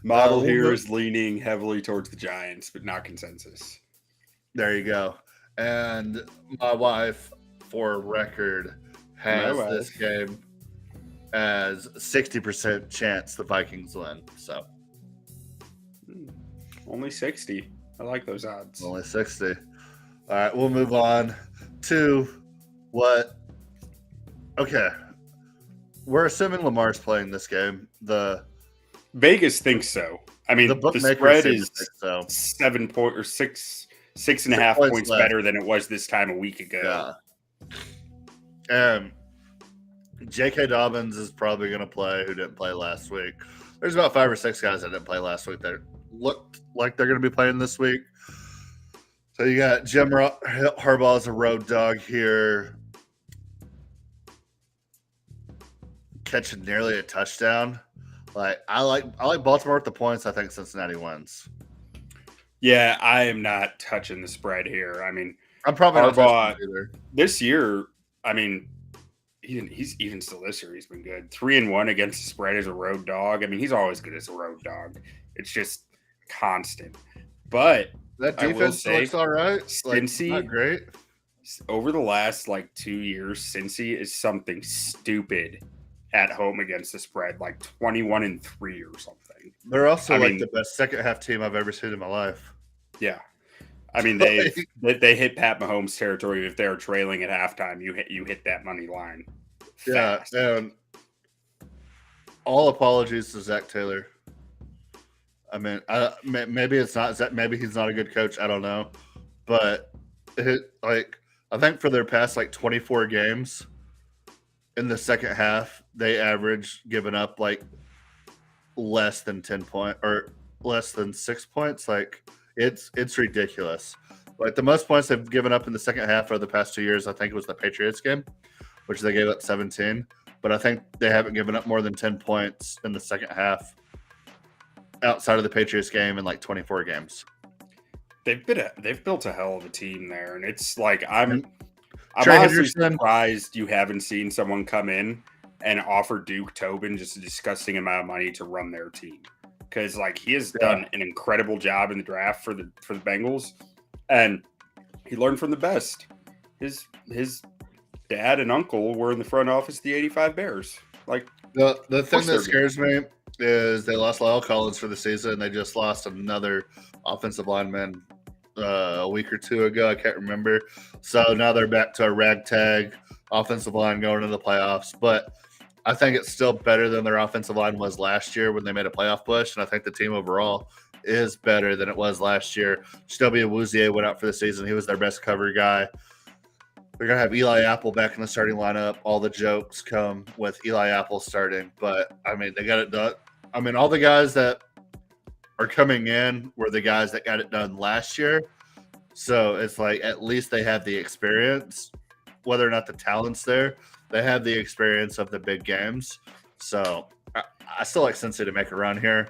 Model we'll here is leaning heavily towards the Giants, but not consensus. there you go. And my wife, for record, has this game as 60% chance the Vikings win. So only 60. I like those odds. Only 60. All right, we'll move on to what. Okay, we're assuming Lamar's playing this game. The Vegas thinks so. I mean, the spread is 7 point or 6.5 points better than it was this time a week ago. Yeah. And J.K. Dobbins is probably going to play, who didn't play last week. There's about 5 or 6 guys that didn't play last week that looked like they're going to be playing this week. So you got Jim Harbaugh as a road dog here, catching nearly a touchdown. I like Baltimore with the points. I think Cincinnati wins. Yeah, I am not touching the spread here. I mean, I'm probably not touching it either. This year, I mean, he's even still this year. He's been good. 3-1 against the spread as a road dog. I mean, he's always good as a road dog. It's just constant. But that defense looks all right. Cincy, not great. Over the last 2 years, Cincy is something stupid at home against the spread, 21-3 or something. They're also the best second half team I've ever seen in my life. Yeah. I mean, they hit Pat Mahomes territory. If they're trailing at halftime, you hit that money line fast. Yeah, and all apologies to Zach Taylor. I mean, maybe it's not Zach. Maybe he's not a good coach. I don't know, but I think for their past 24 games, in the second half, they average giving up less than 10 points or less than 6 points. It's ridiculous. The most points they've given up in the second half of the past 2 years, I think it was the Patriots game, which they gave up 17. But I think they haven't given up more than 10 points in the second half outside of the Patriots game in 24 games. They've built a hell of a team there, and it's I'm honestly surprised you haven't seen someone come in and offer Duke Tobin just a disgusting amount of money to run their team, because he has done an incredible job in the draft for the Bengals, and he learned from the best. His dad and uncle were in the front office of the '85 Bears. The thing that scares me is they lost Lyle Collins for the season. They just lost another offensive lineman a week or two ago. I can't remember. So now they're back to a ragtag offensive line going into the playoffs. But I think it's still better than their offensive line was last year when they made a playoff push. And I think the team overall is better than it was last year. Shelby Awuzie went out for the season. He was their best cover guy. They're going to have Eli Apple back in the starting lineup. All the jokes come with Eli Apple starting. But, I mean, they got it done. I mean, all the guys that are coming in were the guys that got it done last year. So it's at least they have the experience. Whether or not the talent's there, they have the experience of the big games. So I still like Cincy to make a run here.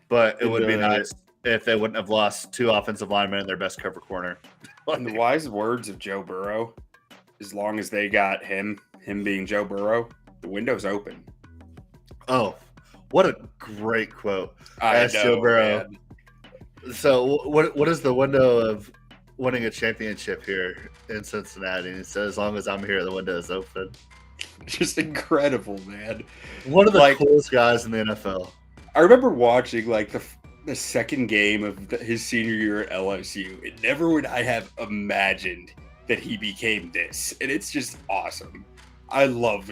But it would be nice if they wouldn't have lost 2 offensive linemen in their best cover corner. In the wise words of Joe Burrow, as long as they got him being Joe Burrow, the window's open. Oh, what a great quote. That's Joe Burrow. Man. So what is the window of winning a championship here in Cincinnati? And he said, as long as I'm here, the window is open. Just incredible, man. One of the coolest guys in the NFL. I remember watching the second game of his senior year at LSU. And never would I have imagined that he became this. And it's just awesome. I love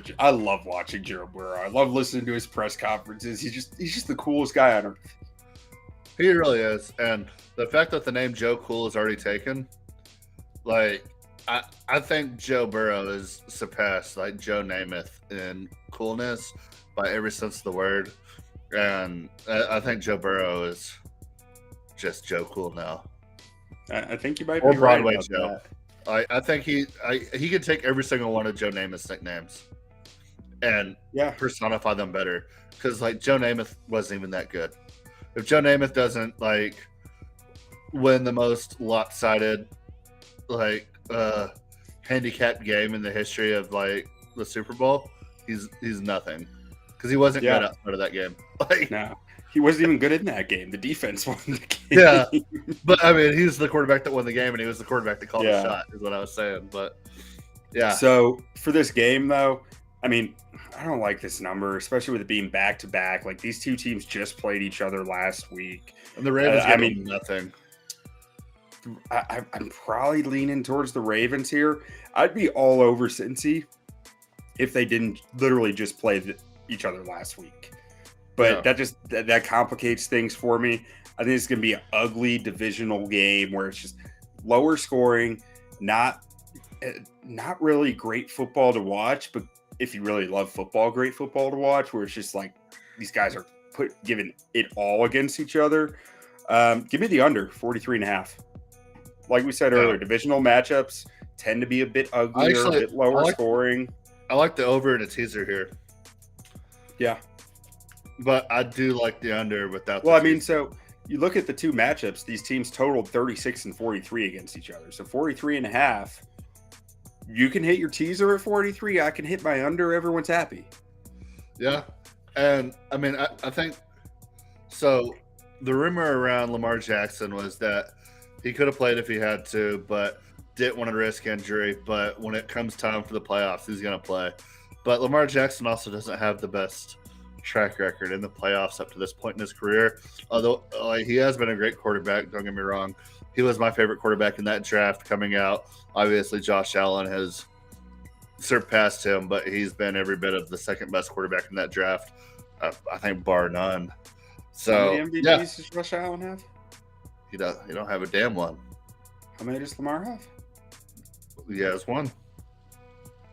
watching Joe Burrow. I love listening to his press conferences. He's just the coolest guy on earth. He really is. And the fact that the name Joe Cool is already taken, I think Joe Burrow is surpassed Joe Namath in coolness by every sense of the word. And I think Joe Burrow is just Joe Cool now. I think you might be right Broadway about Joe. That. I think he could take every single one of Joe Namath's nicknames and personify them better. Because Joe Namath wasn't even that good. If Joe Namath doesn't win the most lopsided like handicapped game in the history of like the Super Bowl, he's nothing because he wasn't good outside of that game. Like, no, he wasn't even good in that game. The defense won the game. yeah, but I mean, he's the quarterback that won the game, and he was the quarterback that called the Yeah. shot. Is what I was saying. But yeah, So for this game, though, I mean, I don't like this number, especially with it being back to back. Like these two teams just played each other last week. and the Ravens I gave mean, him nothing. I'm probably leaning towards the Ravens here. I'd be all over Cincy if they didn't literally just play each other last week. But that complicates things for me. I think it's going to be an ugly divisional game where it's just lower scoring, not really great football to watch. But if you really love football, great football to watch, where it's just like these guys are giving it all against each other. Give me the under 43.5. Like we said earlier, divisional matchups tend to be a bit uglier, a bit lower scoring. I like the over in a teaser here. Yeah. But I do like the under without Well, I mean, so you look at the two matchups, these teams totaled 36 and 43 against each other. So 43.5. You can hit your teaser at 43. I can hit my under. Everyone's happy. Yeah. And I mean, I think so. The rumor around Lamar Jackson was that he could have played if he had to, but didn't want to risk injury. But when it comes time for the playoffs, he's going to play. But Lamar Jackson also doesn't have the best track record in the playoffs up to this point in his career. Although he has been a great quarterback, don't get me wrong. He was my favorite quarterback in that draft coming out. Obviously, Josh Allen has surpassed him, but he's been every bit of the second best quarterback in that draft, I think, bar none. So, how many MVPs does Josh Allen have? He don't have a damn one. How many does Lamar have? He has one.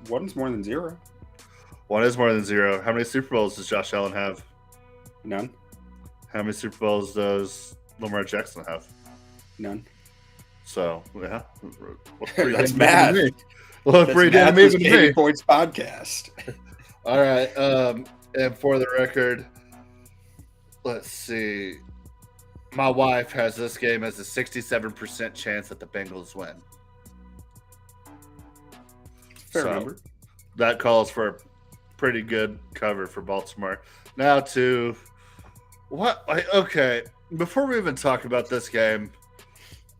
One's more than zero. One is more than zero. How many Super Bowls does Josh Allen have? None. How many Super Bowls does Lamar Jackson have? None. So, yeah. That's math. Well, pretty damn even to me. Points podcast. All right. And for the record, let's see. My wife has this game as a 67% chance that the Bengals win. Fair number. That calls for a pretty good cover for Baltimore. Now to what? Okay, before we even talk about this game,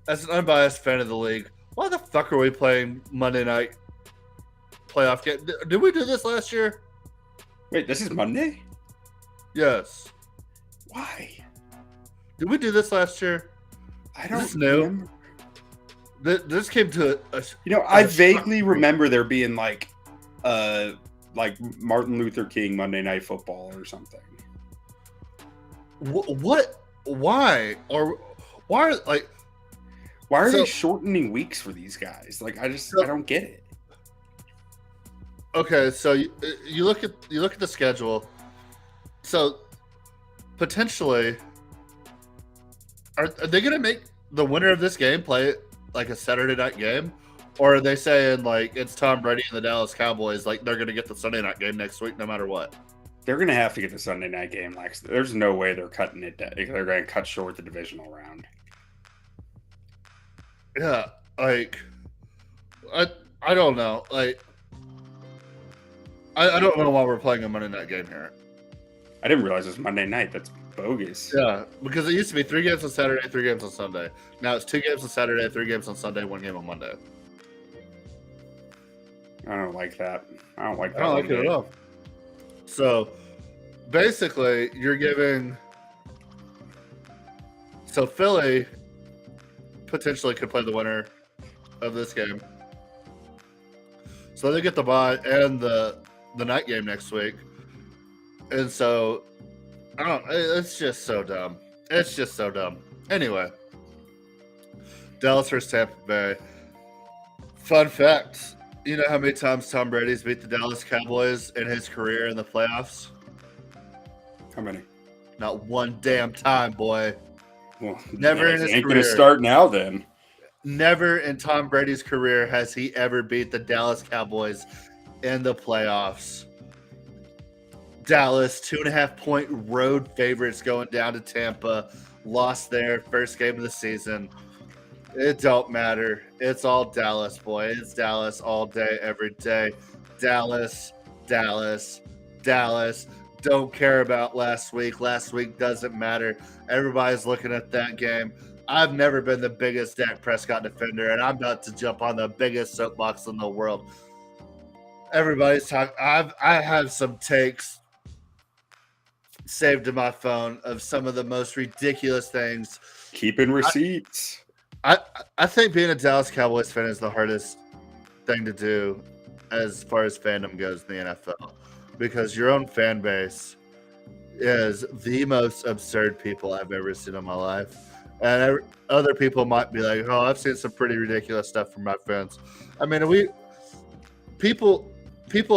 as an unbiased fan of the league, why the fuck are we playing Monday night playoff game? Did we do this last year? Wait, this is Monday? Yes. Why? Did we do this last year? I don't know. This came to I vaguely remember there being like Martin Luther King Monday Night Football or something. What? Why? Or why? Why are they shortening weeks for these guys? Like, I don't get it. Okay, so you look at the schedule. So potentially, are they going to make the winner of this game play like a Saturday night game, or are they saying like it's Tom Brady and the Dallas Cowboys, like they're going to get the Sunday night game next week no matter what? They're going to have to get the Sunday night game. Like, there's no way they're cutting it. They're going to cut short the divisional round. Yeah, like I don't know. Like I don't know why we're playing a Monday night game here. I didn't realize it was Monday night. That's bogus. Yeah, because it used to be 3 games on Saturday, 3 games on Sunday. Now it's 2 games on Saturday, 3 games on Sunday, 1 game on Monday. I don't like that. I don't like that. I don't like it at all. So basically, you're giving. So Philly potentially could play the winner of this game. So they get the bye and the night game next week. And so, I don't. It's just so dumb. It's just so dumb. Anyway, Dallas versus Tampa Bay. Fun fact: you know how many times Tom Brady's beat the Dallas Cowboys in his career in the playoffs? How many? Not one damn time, boy. Well, never in his career. Ain't gonna start now then. Never in Tom Brady's career has he ever beat the Dallas Cowboys in the playoffs. Dallas, 2.5-point road favorites going down to Tampa. Lost their first game of the season. It don't matter. It's all Dallas, boy. It's Dallas all day, every day. Dallas, Dallas, Dallas. Don't care about last week. Last week doesn't matter. Everybody's looking at that game. I've never been the biggest Dak Prescott defender, and I'm about to jump on the biggest soapbox in the world. Everybody's talking. I have some takes saved to my phone of some of the most ridiculous things. Keeping receipts. I think being a Dallas Cowboys fan is the hardest thing to do as far as fandom goes in the NFL, because your own fan base is the most absurd people I've ever seen in my life. And other people might be like, "Oh, I've seen some pretty ridiculous stuff from my fans." I mean, people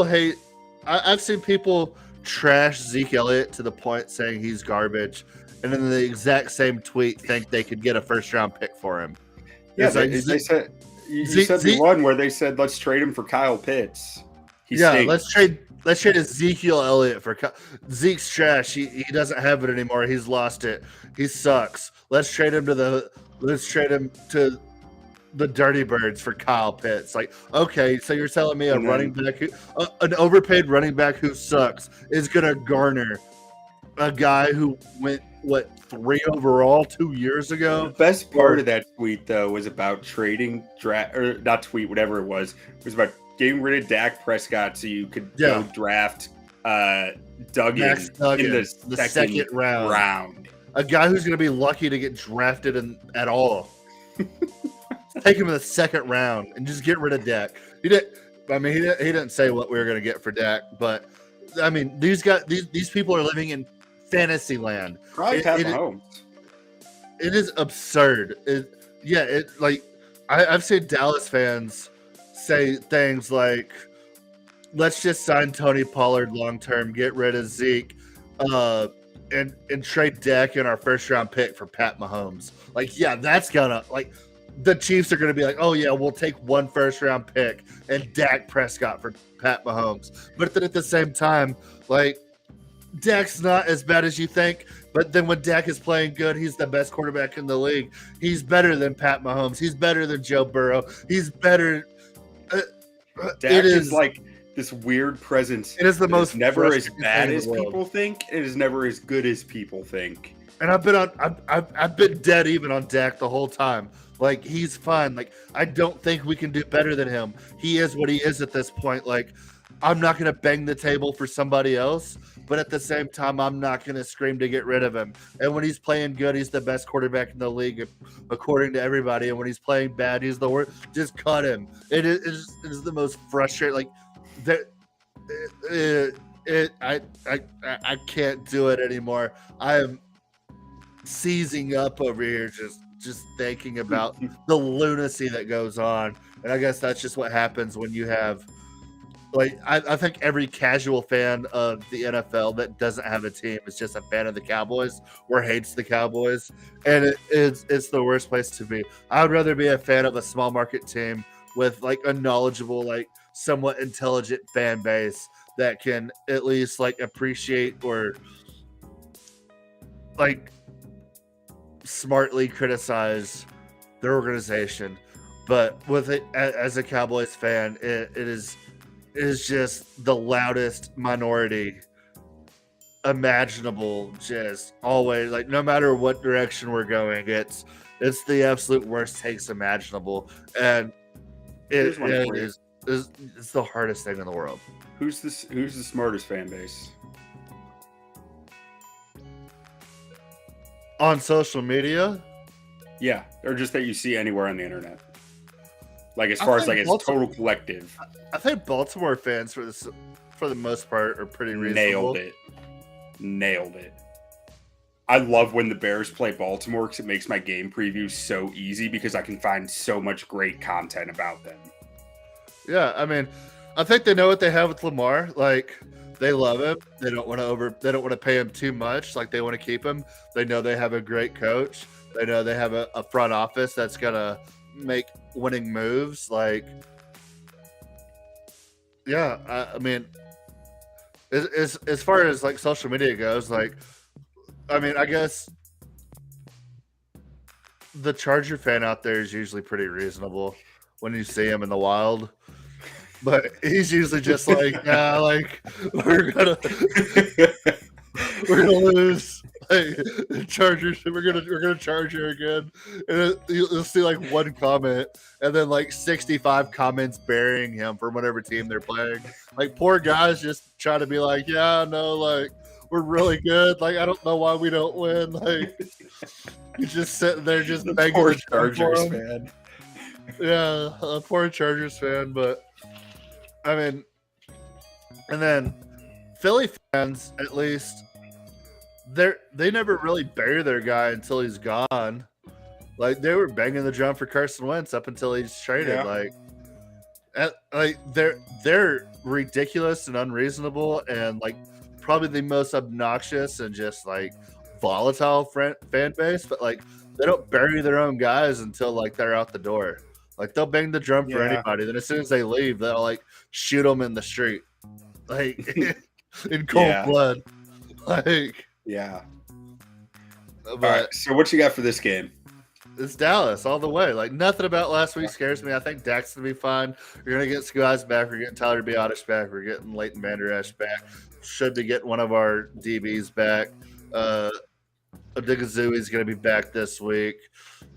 hate. I've seen people trash Zeke Elliott to the point saying he's garbage, and in the exact same tweet think they could get a first round pick for him. Yeah, It's like, they said you said the one where they said let's trade him for Kyle Pitts. Let's trade Ezekiel Elliott for Zeke's trash. He doesn't have it anymore. He's lost it. He sucks. Let's trade him to the Dirty Birds for Kyle Pitts. Like, okay, so you're telling me running back, an overpaid running back who sucks is going to garner a guy who went 3 overall 2 years ago? The best part of that tweet though was about trading not tweet, whatever it was about getting rid of Dak Prescott so you could go draft Duggan in the second round. A guy who's going to be lucky to get drafted at all. Take him in the second round and just get rid of Dak. He didn't say what we were going to get for Dak, but I mean, these people are living in fantasy land. Probably Pat Mahomes. It is absurd. I've seen Dallas fans say things like, "Let's just sign Tony Pollard long term, get rid of Zeke, and trade Dak in our first round pick for Pat Mahomes." Like, yeah, that's gonna the Chiefs are gonna be like, "Oh yeah, we'll take 1 first round pick and Dak Prescott for Pat Mahomes." But then at the same time, like, Dak's not as bad as you think, but then when Dak is playing good, he's the best quarterback in the league. He's better than Pat Mahomes. He's better than Joe Burrow. He's better. Dak is like this weird presence. It is the most never as bad as people think. It is never as good as people think. And I've been dead even on Dak the whole time. Like, he's fine. Like, I don't think we can do better than him. He is what he is at this point. Like, I'm not going to bang the table for somebody else, but at the same time, I'm not going to scream to get rid of him. And when he's playing good, he's the best quarterback in the league, according to everybody. And when he's playing bad, he's the worst. Just cut him. It is the most frustrating. Like, I can't do it anymore. I am seizing up over here just thinking about the lunacy that goes on. And I guess that's just what happens when you have, like, I think every casual fan of the NFL that doesn't have a team is just a fan of the Cowboys or hates the Cowboys. And it's the worst place to be. I would rather be a fan of a small market team with, like, a knowledgeable, like, somewhat intelligent fan base that can at least, like, appreciate or, like, smartly criticize their organization. But with it, as a Cowboys fan, it is just the loudest minority imaginable. Just always, like, no matter what direction we're going, it's the absolute worst takes imaginable, and it's the hardest thing in the world. Who's the smartest fan base on social media? Yeah, or just that you see anywhere on the internet. Like, as far as, like, it's total collective. I think Baltimore fans, for the most part, are pretty reasonable. Nailed it. I love when the Bears play Baltimore because it makes my game preview so easy because I can find so much great content about them. Yeah, I mean, I think they know what they have with Lamar. Like, they love him. They don't want to pay him too much. Like, they want to keep him. They know they have a great coach. They know they have a front office that's gonna make winning moves. Like, yeah, I mean, as far as, like, social media goes, like, I mean, I guess the Charger fan out there is usually pretty reasonable when you see him in the wild. But he's usually just like, yeah, like we're gonna lose. Like Chargers, we're gonna charge you again, and you'll see like one comment, and then like 65 comments burying him from whatever team they're playing. Like poor guys just trying to be like, yeah, no, like we're really good. Like I don't know why we don't win. Like he's just sitting there just begging poor the Chargers Chargers fan. Yeah, a poor Chargers fan, but I mean, and then Philly fans, at least, they never really bury their guy until he's gone. Like they were banging the drum for Carson Wentz up until he's traded. Yeah. Like they're ridiculous and unreasonable, and like probably the most obnoxious and just like volatile fan base. But like they don't bury their own guys until like they're out the door. Like they'll bang the drum for anybody. Then as soon as they leave, they'll like shoot them in the street, like in cold blood. Like yeah. But all right, so what you got for this game? It's Dallas all the way. Like nothing about last week scares me. I think Dak's gonna be fine. You're gonna get some guys back. We're getting Tyler Biotish back. We're getting Leighton Vander Esch back. Should be getting one of our DBs back. Odigizou's gonna be back this week.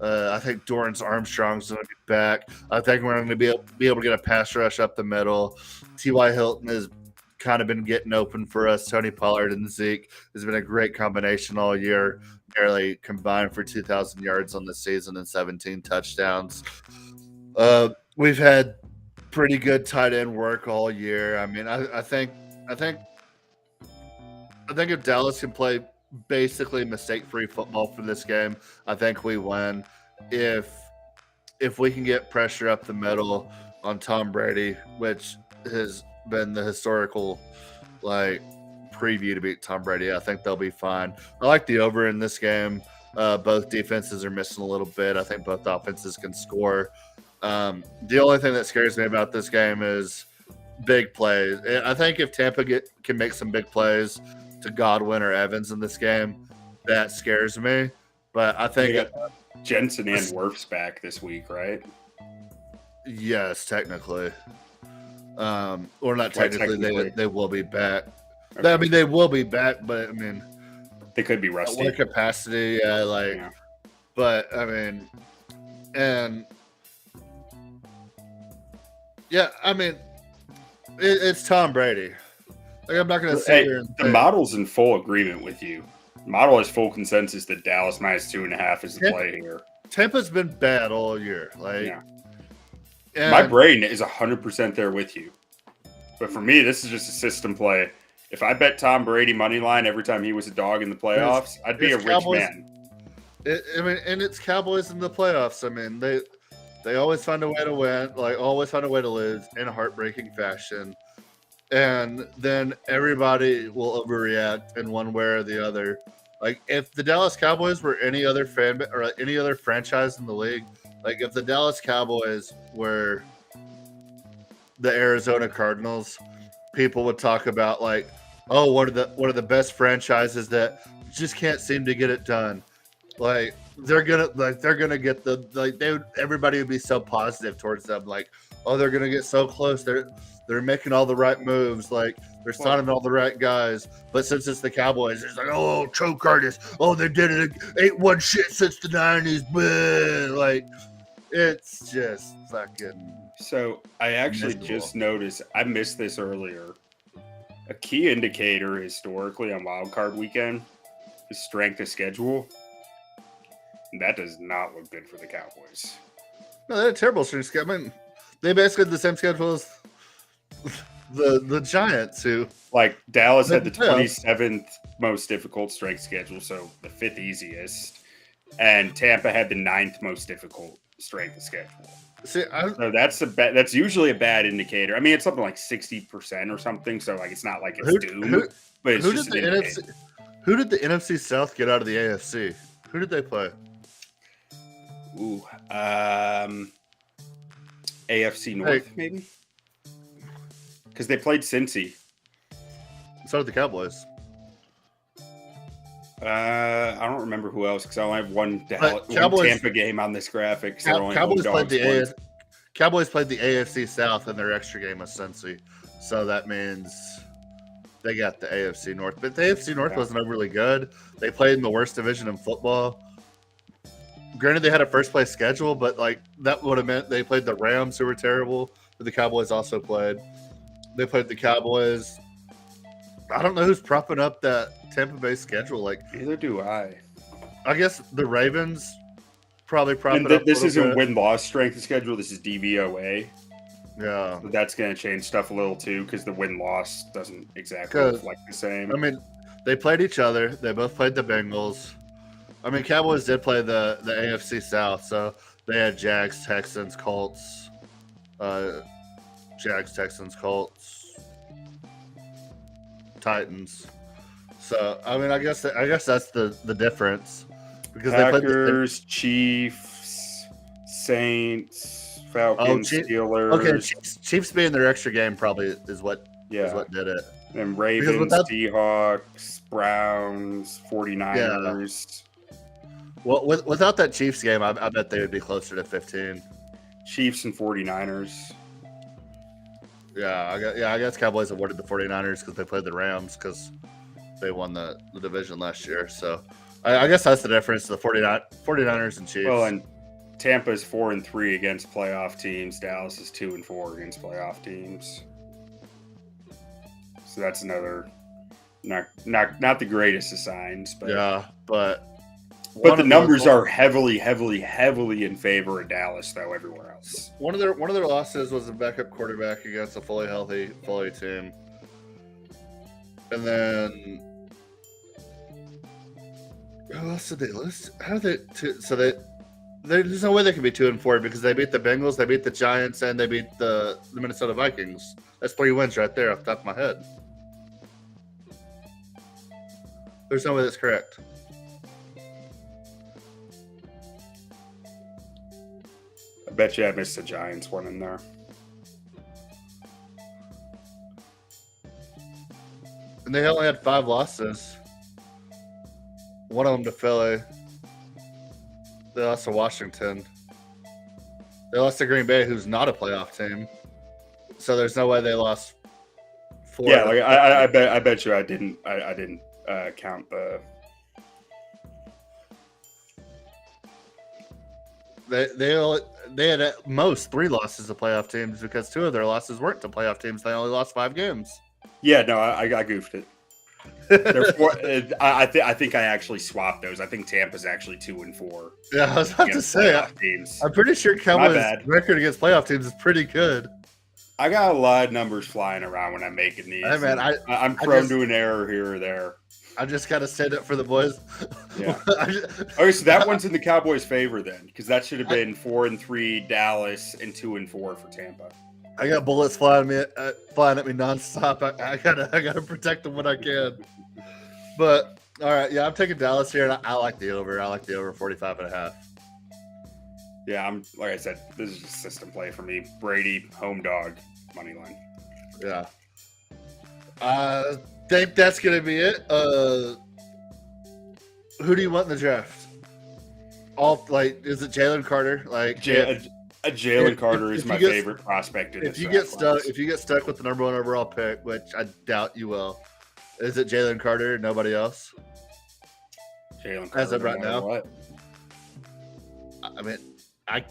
I think Dorrance Armstrong's gonna be back. I think we're gonna be able to get a pass rush up the middle. T.Y. Hilton has kind of been getting open for us. Tony Pollard and Zeke has been a great combination all year. Nearly combined for 2,000 yards on the season and 17 touchdowns. We've had pretty good tight end work all year. I mean, I think if Dallas can play basically mistake-free football for this game, I think we win. If we can get pressure up the middle on Tom Brady, which has been the historical like preview to beat Tom Brady, I think they'll be fine. I like the over in this game. Both defenses are missing a little bit. I think both offenses can score. The only thing that scares me about this game is big plays. I think if Tampa can make some big plays to Godwin or Evans in this game, that scares me. But I think Jensen and Wirfs back this week, right? Yes, technically. Or not technically, they will be back. Okay. I mean, they will be back, but I mean, they could be rusty. What capacity? Yeah. But I mean, and yeah, I mean, it's Tom Brady. Like, I'm not going to sit here and the model's in full agreement with you. Model has full consensus that Dallas minus 2.5 is the play here. Tampa's been bad all year. My brain is 100% there with you. But for me, this is just a system play. If I bet Tom Brady money line every time he was a dog in the playoffs, I'd be a rich man. And it's Cowboys in the playoffs. I mean, they always find a way to win, like always find a way to lose in a heartbreaking fashion. And then everybody will overreact in one way or the other. Like if the Dallas Cowboys were any other or any other franchise in the league, like if the Dallas Cowboys were the Arizona Cardinals, people would talk about like, oh, one of the best franchises that just can't seem to get it done. Like they're gonna get everybody would be so positive towards them. Like, oh, they're gonna get so close. They're making all the right moves. Like they're signing all the right guys. But since it's the Cowboys, it's like, oh, choke artists. Oh, they did it. Ain't one shit since the 90s. But like, it's just fucking. So I actually just noticed, I missed this earlier. A key indicator historically on Wild Card Weekend is strength of schedule. And that does not look good for the Cowboys. No, they had a terrible strength schedule. I mean, they basically had the same schedule as the Giants, who like Dallas had the 27th most difficult strength schedule, so the 5th easiest, and Tampa had the 9th most difficult strength schedule. See, so that's usually a bad indicator. I mean, it's something like 60% or something, so like it's not like it's doomed. But it's just who did the NFC South get out of the AFC? Who did they play? Ooh, AFC North, maybe? Because they played Cincy. So did the Cowboys. I don't remember who else because I only have one Cowboys- Tampa game on this graphic. 'Cause they're only home Cowboys played dogs once. Cowboys played the AFC South in their extra game with Cincy, so that means they got the AFC North. But the AFC North wasn't overly good. They played in the worst division in football. Granted, they had a first place schedule, but like that would have meant they played the Rams, who were terrible. But the Cowboys also played. They played the Cowboys. I don't know who's propping up that Tampa Bay schedule. Like, Neither do I. I guess the Ravens probably prop And it up. this a isn't little bit. win-loss strength of schedule. This is DVOA. Yeah. But that's going to change stuff a little too because the win-loss doesn't exactly 'Cause, reflect the same. I mean, they played each other. They both played the Bengals. I mean, Cowboys did play the AFC South, so they had Jags, Texans, Colts. Jags, Texans, Colts, Titans. So I mean, I guess that's the difference because Packers, Chiefs, Saints, Falcons, Steelers. Okay, Chiefs being their extra game probably is what did it. And Ravens, Seahawks, Browns, 49ers. Well, without that Chiefs game, I bet they would be closer to 15. Chiefs and 49ers. Yeah, I guess Cowboys awarded the 49ers because they played the Rams because they won the division last year. So I guess that's the difference, the 49ers and Chiefs. Well, and Tampa's 4-3 against playoff teams. Dallas is 2-4 against playoff teams. So that's another not the greatest of signs, but yeah, but the numbers are heavily in favor of Dallas though everywhere else. One of their losses was a backup quarterback against a fully healthy team. And then who else did they lose? How did there's no way they can be 2-4 because they beat the Bengals, they beat the Giants, and they beat the Minnesota Vikings. That's 3 wins right there off the top of my head. There's no way that's correct. I bet you I missed the Giants one in there. And they only had 5 losses. One of them to Philly. They lost to Washington. They lost to Green Bay, who's not a playoff team. So there's no way they lost 4. Yeah, like I bet you I didn't count the. They had at most 3 losses to playoff teams because 2 of their losses weren't to playoff teams. They only lost 5 games. Yeah, no, I goofed it. I think I actually swapped those. I think Tampa's actually 2-4. Yeah, I was about to say. I'm pretty sure Cowboys' record against playoff teams is pretty good. I got a lot of numbers flying around when I'm making these. Hey, man, I'm prone to an error here or there. I just got to stand up for the boys. Yeah. Okay, so that one's in the Cowboys' favor then, because that should have been 4-3 Dallas and 2-4 for Tampa. I got bullets flying at me nonstop. I gotta protect them when I can. But all right, yeah, I'm taking Dallas here, and I like the over. I like the over 45.5. Yeah, I'm like I said, this is just system play for me. Brady, home dog, money line. Yeah. I think that's gonna be it. Who do you want in the draft? Is it Jalen Carter? Jalen Carter is my favorite prospect in this draft. If you get stuck with the number 1 overall pick, which I doubt you will, is it Jalen Carter? Nobody else? Jalen Carter. As of right now. What? I mean, I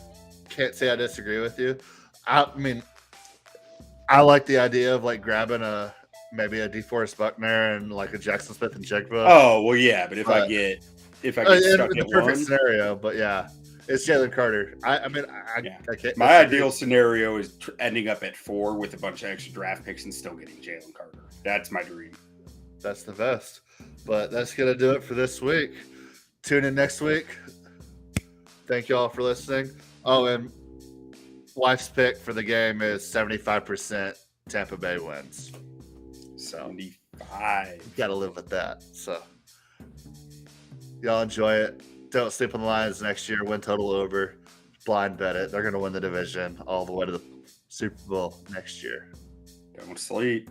can't say I disagree with you. I mean, I like the idea of like grabbing maybe a DeForest Buckner and like a Jackson Smith and Jigba. Oh well, yeah, but if I get stuck in the at perfect one scenario, but yeah, it's Jalen Carter. I can't. My ideal scenario is ending up at 4 with a bunch of extra draft picks and still getting Jalen Carter. That's my dream. That's the best. But that's gonna do it for this week. Tune in next week. Thank you all for listening. Oh, and wife's pick for the game is 75% Tampa Bay wins. So 75. Got to live with that. So y'all enjoy it. Don't sleep on the Lions next year. Win total over. Blind bet it. They're going to win the division all the way to the Super Bowl next year. Don't sleep.